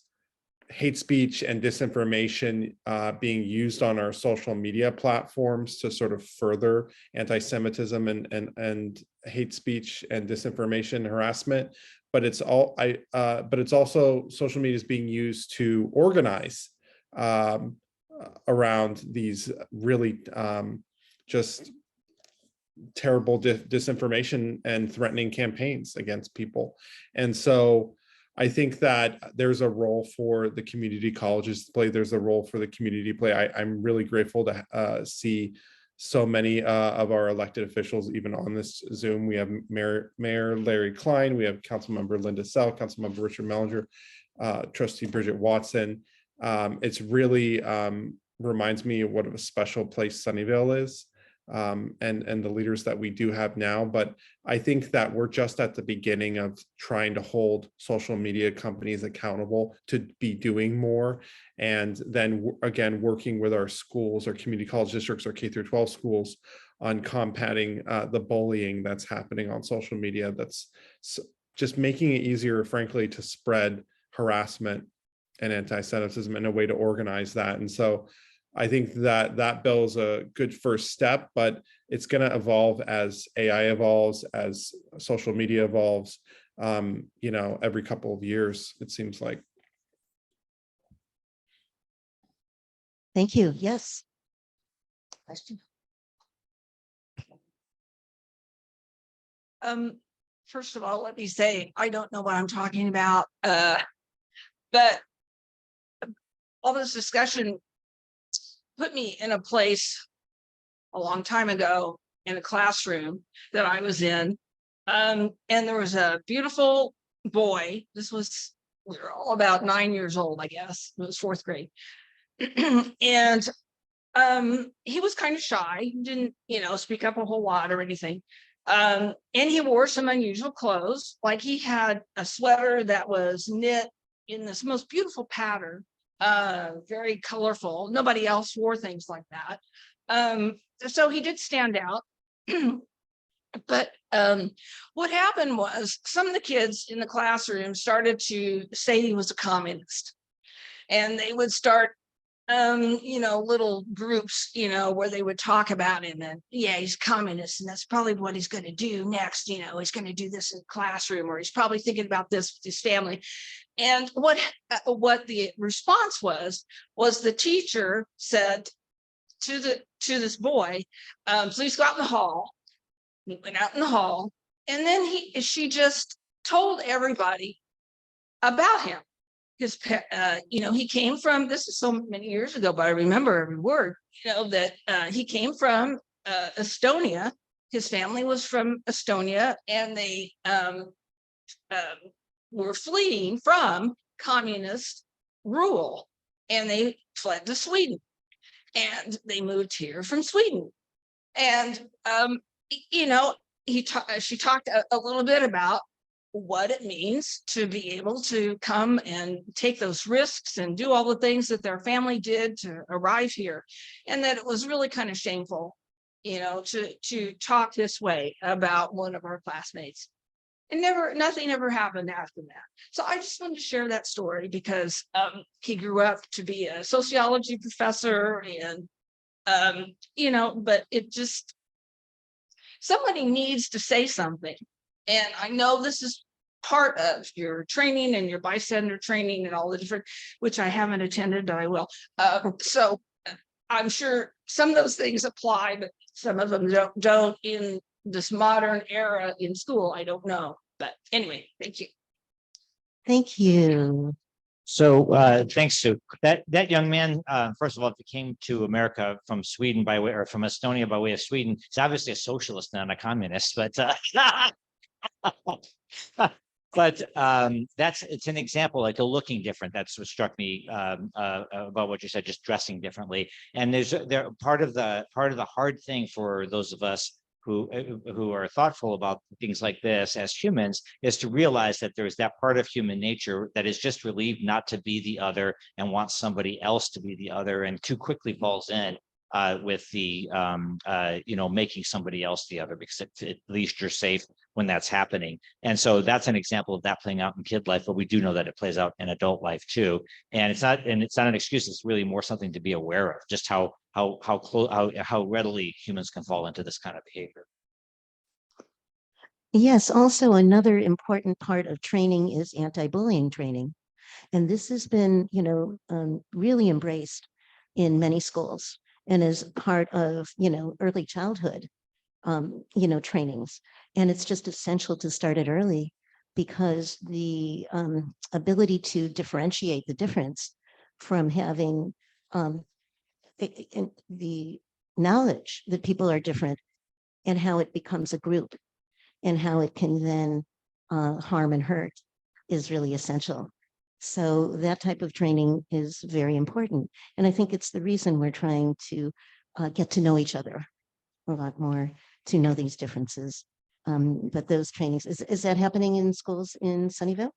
[SPEAKER 5] hate speech and disinformation being used on our social media platforms to sort of further anti-Semitism and hate speech and disinformation harassment, but it's also social media is being used to organize around these really just terrible disinformation and threatening campaigns against people. And so I think that there's a role for the community colleges to play. There's a role for the community to play. I'm really grateful to see so many of our elected officials even on this Zoom. We have Mayor Larry Klein, we have Councilmember Linda Sell, Councilmember Richard Mellinger, Trustee Bridget Watson. It's really reminds me of what a special place Sunnyvale is. and the leaders that we do have now. But I think that we're just at the beginning of trying to hold social media companies accountable to be doing more. And then again, working with our schools, our community college districts, our K through 12 schools on combating the bullying that's happening on social media. That's just making it easier, frankly, to spread harassment and anti-Semitism and a way to organize that. And so I think that that bill is a good first step, but it's going to evolve as AI evolves, as social media evolves, you know, every couple of years, it seems like.
[SPEAKER 1] Thank you. Yes. Question.
[SPEAKER 14] First of all, let me say, I don't know what I'm talking about, but all this discussion put me in a place a long time ago in a classroom that I was in. And there was a beautiful boy. We were all about 9 years old, I guess. It was fourth grade. And he was kind of shy. He didn't, you know, speak up a whole lot or anything. And he wore some unusual clothes. Like he had a sweater that was knit in this most beautiful pattern. Very colorful. Nobody else wore things like that. So he did stand out. But what happened was some of the kids in the classroom started to say he was a communist. And they would start, you know, little groups, you know, where they would talk about him and, yeah, he's communist and that's probably what he's going to do next. You know, he's going to do this in the classroom, or he's probably thinking about this with his family. And what the response was the teacher said to this boy, please go out in the hall. He went out in the hall, and then she just told everybody about him. His, you know, he came from, this is so many years ago, but I remember every word, you know, that he came from Estonia. His family was from Estonia, and they were fleeing from communist rule, and they fled to Sweden, and they moved here from Sweden. And you know, she talked a little bit about what it means to be able to come and take those risks and do all the things that their family did to arrive here, and that it was really kind of shameful, you know, to talk this way about one of our classmates. And nothing ever happened after that. So I just wanted to share that story because he grew up to be a sociology professor, and you know, but it just, somebody needs to say something. And I know this is part of your training and your bystander training and all the different, which I haven't attended, but I will. So I'm sure some of those things apply, but some of them don't in this modern era in school. I don't know. But anyway, thank you.
[SPEAKER 1] Thank you.
[SPEAKER 4] So thanks, Sue. That young man, first of all, if he came to America from Sweden by way, or from Estonia by way of Sweden, he's obviously a socialist, not a communist. But it's an example, like a looking different. That's what struck me about what you said, just dressing differently. And there's part of the hard thing for those of us who are thoughtful about things like this as humans is to realize that there's that part of human nature that is just relieved not to be the other and wants somebody else to be the other, and too quickly falls in with the you know, making somebody else the other, because at least you're safe when that's happening. And so that's an example of that playing out in kid life, but we do know that it plays out in adult life too. And it's not an excuse. It's really more something to be aware of, just how readily humans can fall into this kind of behavior.
[SPEAKER 1] Yes, also another important part of training is anti-bullying training. And this has been, you know, really embraced in many schools and is part of, you know, early childhood, you know, trainings. And it's just essential to start it early, because the ability to differentiate the difference from having the knowledge that people are different and how it becomes a group and how it can then harm and hurt is really essential. So that type of training is very important. And I think it's the reason we're trying to get to know each other a lot more to know these differences. But those trainings, is that happening in schools in Sunnyvale?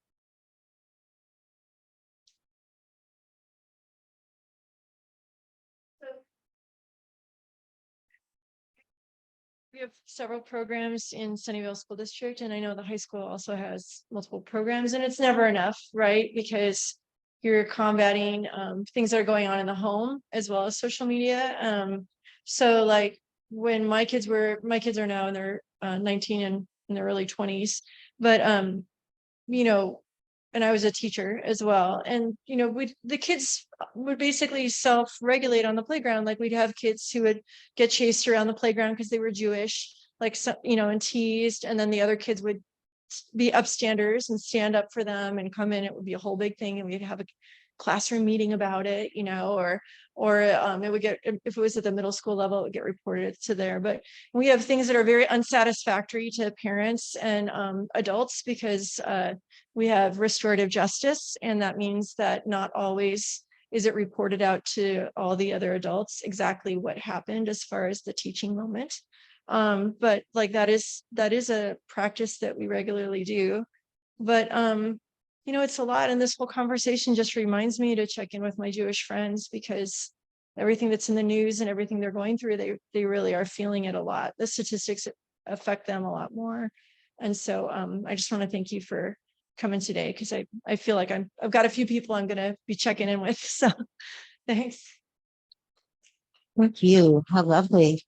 [SPEAKER 7] We have several programs in Sunnyvale School District, and I know the high school also has multiple programs, and it's never enough, right? Because you're combating things that are going on in the home as well as social media. So like when my kids are now in their 19 and in their early 20s, but you know, and I was a teacher as well. And, you know, the kids would basically self-regulate on the playground. Like we'd have kids who would get chased around the playground because they were Jewish, like, you know, and teased. And then the other kids would be upstanders and stand up for them and come in. It would be a whole big thing. And we'd have a classroom meeting about it, you know, or it would get, if it was at the middle school level, it would get reported to there. But we have things that are very unsatisfactory to parents and adults because we have restorative justice, and that means that not always is it reported out to all the other adults exactly what happened as far as the teaching moment. But like that is a practice that we regularly do. But you know, it's a lot, and this whole conversation just reminds me to check in with my Jewish friends because everything that's in the news and everything they're going through, they really are feeling it a lot. The statistics affect them a lot more. And so I just want to thank you for coming today because I feel like I've got a few people I'm going to be checking in with. So thanks.
[SPEAKER 1] Thank you. How lovely.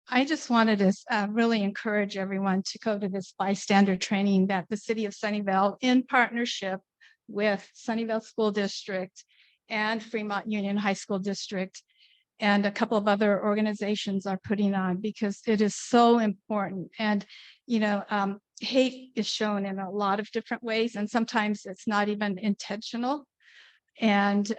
[SPEAKER 15] I just wanted to really encourage everyone to go to this bystander training that the city of Sunnyvale, in partnership with Sunnyvale School District and Fremont Union High School District and a couple of other organizations are putting on, because it is so important. And, you know, hate is shown in a lot of different ways, and sometimes it's not even intentional. And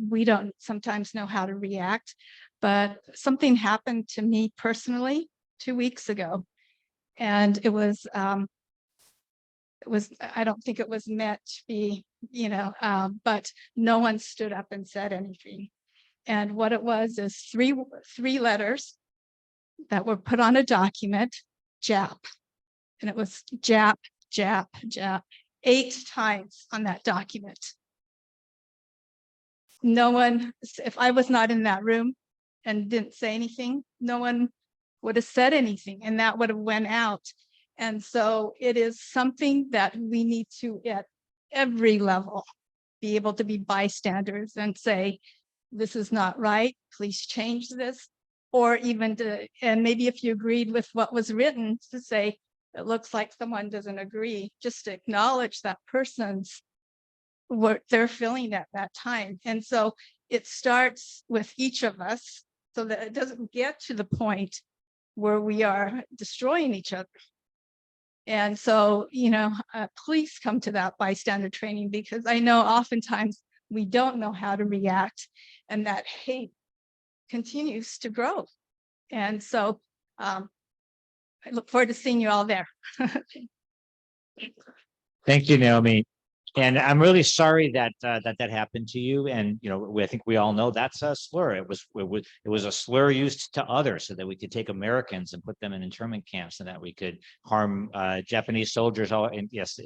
[SPEAKER 15] we don't sometimes know how to react. But something happened to me personally 2 weeks ago, and it was, I don't think it was meant to be, you know, but no one stood up and said anything. And what it was is three letters that were put on a document, JAP, and it was JAP, JAP, JAP, 8 times on that document. No one, if I was not in that room and didn't say anything, no one would have said anything, and that would have went out. And so it is something that we need to, at every level, be able to be bystanders and say, this is not right, please change this. Or even to, and maybe if you agreed with what was written, to say, it looks like someone doesn't agree, just to acknowledge that person's, what they're feeling at that time. And so it starts with each of us, so that it doesn't get to the point where we are destroying each other. And so, you know, please come to that bystander training, because I know oftentimes we don't know how to react, and that hate continues to grow. And so I look forward to seeing you all there.
[SPEAKER 4] Thank you, Naomi. And I'm really sorry that that happened to you. And you know, I think we all know that's a slur. It was a slur used to others so that we could take Americans and put them in internment camps, and that we could harm Japanese soldiers. All, and yes,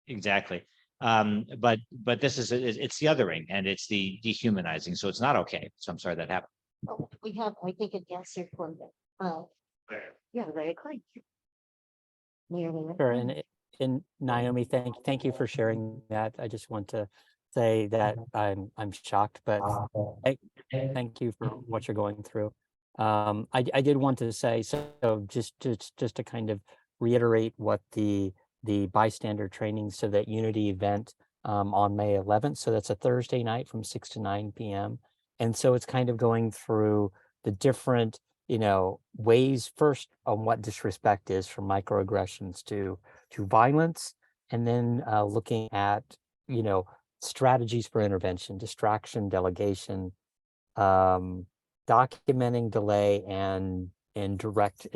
[SPEAKER 4] exactly. But this is, it's the othering, and it's the dehumanizing. So it's not okay. So I'm sorry that happened.
[SPEAKER 1] Oh, we have, I think, an answer for that. Yeah, very quick.
[SPEAKER 6] Sure, and Naomi, thank you for sharing that. I just want to say that I'm shocked, but thank you for what you're going through. I did want to say, so just to kind of reiterate what the bystander training, so that unity event on May 11th. So that's a Thursday night from 6 to 9 p.m. And so it's kind of going through the different, you know, ways, first on what disrespect is, from microaggressions to violence, and then looking at, you know, strategies for intervention, distraction, delegation, documenting delay, and indirect.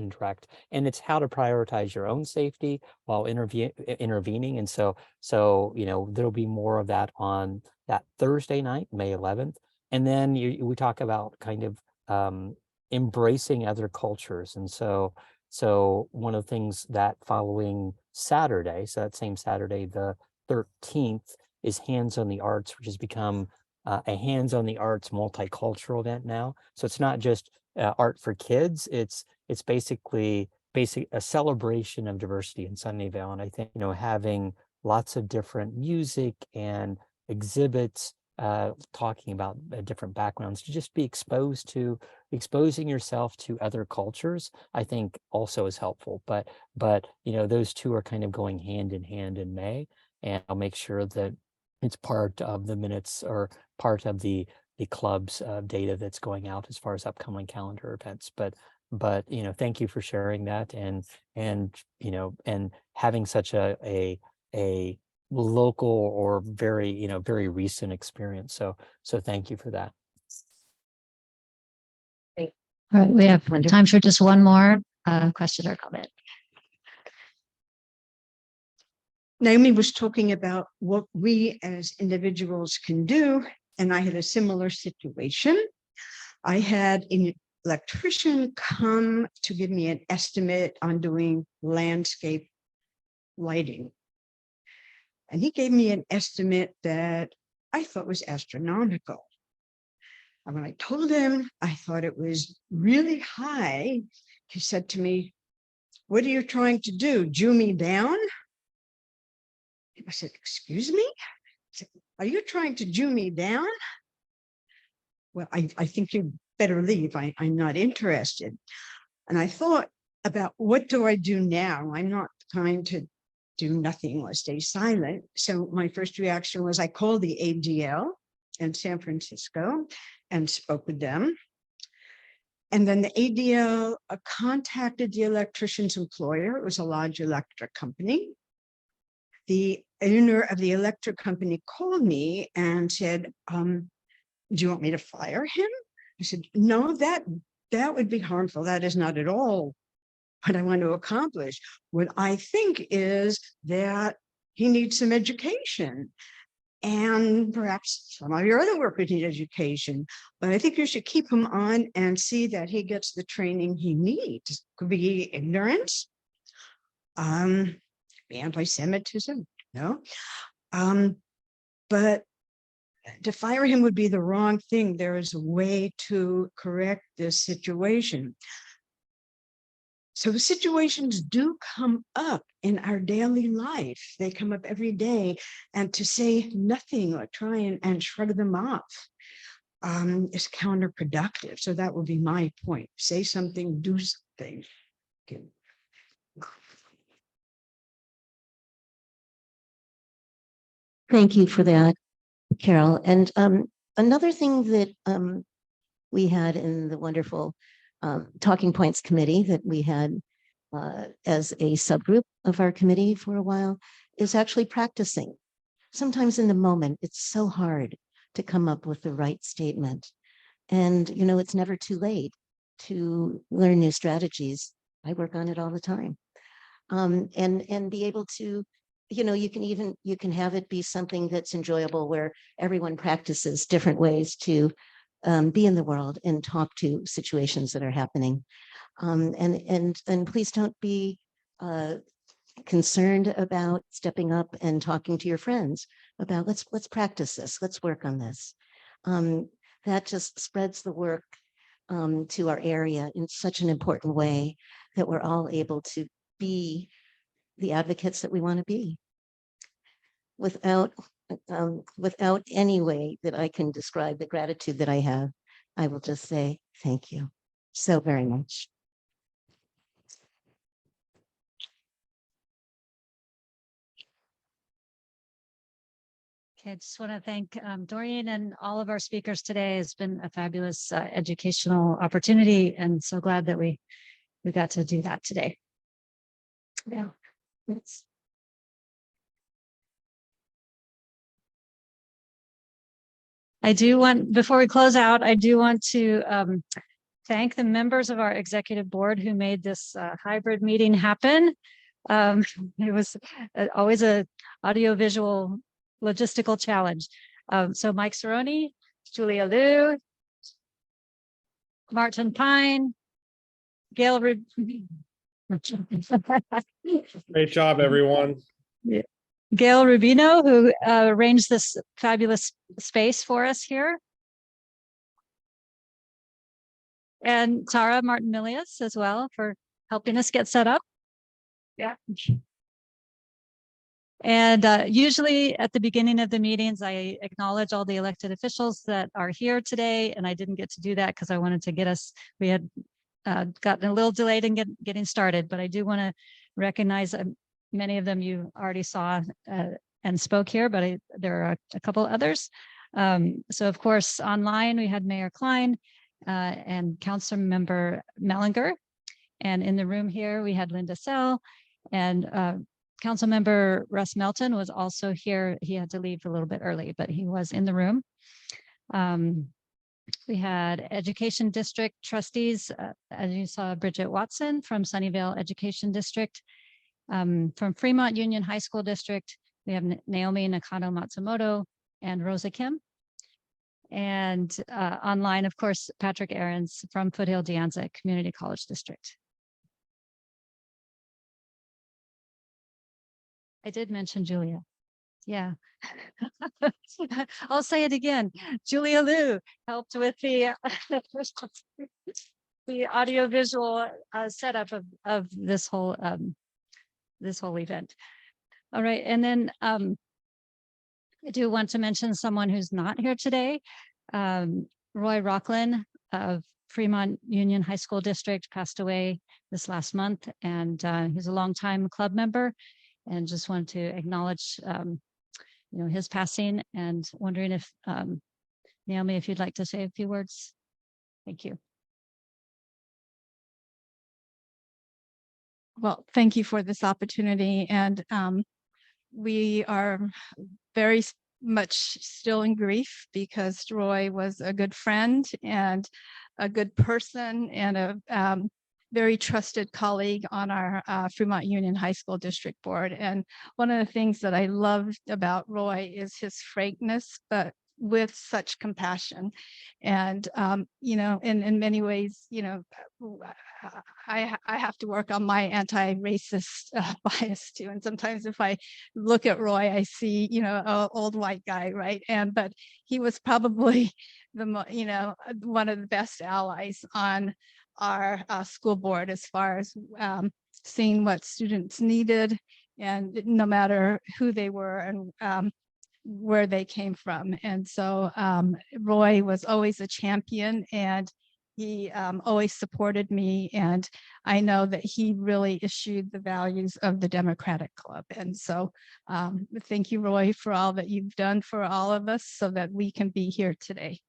[SPEAKER 6] And it's how to prioritize your own safety while intervening. And so, you know, there'll be more of that on that Thursday night, May 11th. And then we talk about kind of embracing other cultures. And so one of the things that following Saturday, so that same Saturday, the 13th, is Hands on the Arts, which has become a Hands on the Arts multicultural event now. So it's not just art for kids, it's basically a celebration of diversity in Sunnyvale. And I think, having lots of different music and exhibits talking about different backgrounds, to just be exposing yourself to other cultures, I think also is helpful. But those two are kind of going hand in hand in May, and I'll make sure that it's part of the minutes or part of the club's data that's going out as far as upcoming calendar events. But thank you for sharing that, and having such a local or very recent experience. So thank you for that.
[SPEAKER 9] All right, we have time for just one more question or comment.
[SPEAKER 16] Naomi was talking about what we as individuals can do, and I had a similar situation. I had an electrician come to give me an estimate on doing landscape lighting. And he gave me an estimate that I thought was astronomical. And when I told him I thought it was really high, he said to me, "What are you trying to do? Jew me down?" I said, "Excuse me? Are you trying to Jew me down?" "Well, I think you better leave. I'm not interested." And I thought about, what do I do now? I'm not trying to do nothing or stay silent. So my first reaction was I called the ADL in San Francisco and spoke with them. And then the ADL contacted the electrician's employer. It was a large electric company. The owner of the electric company called me and said, "Do you want me to fire him?" I said, "No, that would be harmful. That is not at all what I want to accomplish. What I think is that he needs some education, and perhaps some of your other work would need education, but I think you should keep him on and see that he gets the training he needs." Could be ignorance, anti-Semitism, no, but to fire him would be the wrong thing. There is a way to correct this situation. So situations do come up in our daily life. They come up every day, and to say nothing or try and shrug them off is counterproductive. So that would be my point. Say something, do something. Okay.
[SPEAKER 1] Thank you for that, Carol. And another thing that we had in the wonderful Talking Points committee that we had as a subgroup of our committee for a while is actually practicing. Sometimes in the moment, it's so hard to come up with the right statement. And, it's never too late to learn new strategies. I work on it all the time. And be able to, you can have it be something that's enjoyable, where everyone practices different ways to be in the world and talk to situations that are happening. And please don't be concerned about stepping up and talking to your friends about, let's practice this, let's work on this. That just spreads the work to our area in such an important way that we're all able to be the advocates that we want to be. Without any way that I can describe the gratitude that I have, I will just say thank you so very much.
[SPEAKER 9] Okay, I just want to thank Dorene and all of our speakers today. It's been a fabulous educational opportunity, and so glad that we got to do that today. Yeah. Before we close out, I do want to thank the members of our executive board who made this hybrid meeting happen. It was always a audiovisual logistical challenge. So Mike Cerrone, Julia Liu, Martin Pine, Gail.
[SPEAKER 5] Great job, everyone.
[SPEAKER 9] Gail Rubino, who arranged this fabulous space for us here. And Tara Martin-Milius as well for helping us get set up. Yeah. And usually at the beginning of the meetings, I acknowledge all the elected officials that are here today. And I didn't get to do that because I wanted to get us, we had gotten a little delayed in getting started, but I do want to recognize many of them you already saw and spoke here, but there are a couple others. So of course, online, we had Mayor Klein and Councilmember Mellinger. And in the room here, we had Linda Sell and Councilmember Russ Melton was also here. He had to leave a little bit early, but he was in the room. We had Education District trustees, as you saw, Bridget Watson from Sunnyvale Education District. From Fremont Union High School District, we have Naomi Nakano Matsumoto and Rosa Kim. And online, of course, Patrick Ahrens from Foothill De Anza Community College District. I did mention Julia. Yeah. I'll say it again. Julia Liu helped with the the audiovisual setup of this whole event. All right, and then I do want to mention someone who's not here today. Roy Rockland of Fremont Union High School District passed away this last month, and he's a longtime club member. And just wanted to acknowledge, his passing, and wondering if Naomi, if you'd like to say a few words. Thank you.
[SPEAKER 15] Well, thank you for this opportunity, and we are very much still in grief because Roy was a good friend and a good person and a very trusted colleague on our Fremont Union High School District Board. And one of the things that I loved about Roy is his frankness, but with such compassion. And, in many ways, I have to work on my anti-racist bias too. And sometimes if I look at Roy, I see, an old white guy, right? But he was probably one of the best allies on our school board as far as seeing what students needed, and no matter who they were and where they came from. And so Roy was always a champion, and he always supported me. And I know that he really issued the values of the Democratic Club. And so thank you, Roy, for all that you've done for all of us so that we can be here today.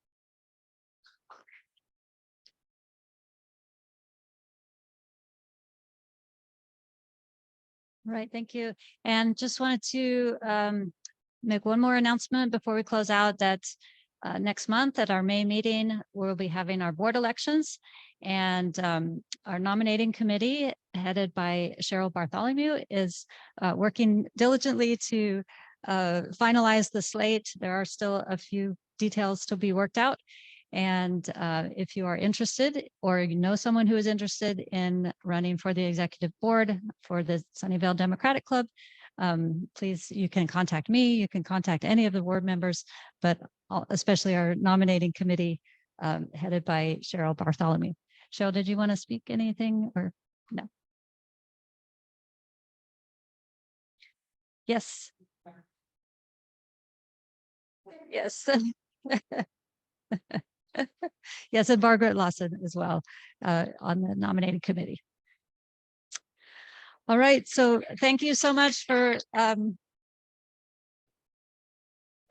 [SPEAKER 9] All right, thank you. And just wanted to make one more announcement before we close out, that next month at our May meeting, we'll be having our board elections, and our nominating committee headed by Cheryl Bartholomew is working diligently to finalize the slate. There are still a few details to be worked out. And if you are interested, or you know someone who is interested in running for the executive board for the Sunnyvale Democratic Club, please, you can contact me, you can contact any of the board members, but especially our nominating committee headed by Cheryl Bartholomew. Cheryl, did you want to speak anything or no? Yes. Yes. Yes, and Margaret Lawson as well on the nominating committee. All right, so thank you so much for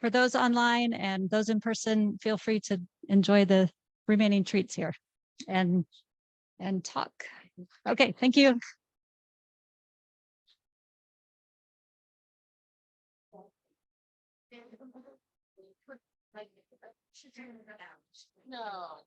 [SPEAKER 9] those online and those in person. Feel free to enjoy the remaining treats here and talk. Okay, thank you.
[SPEAKER 8] No.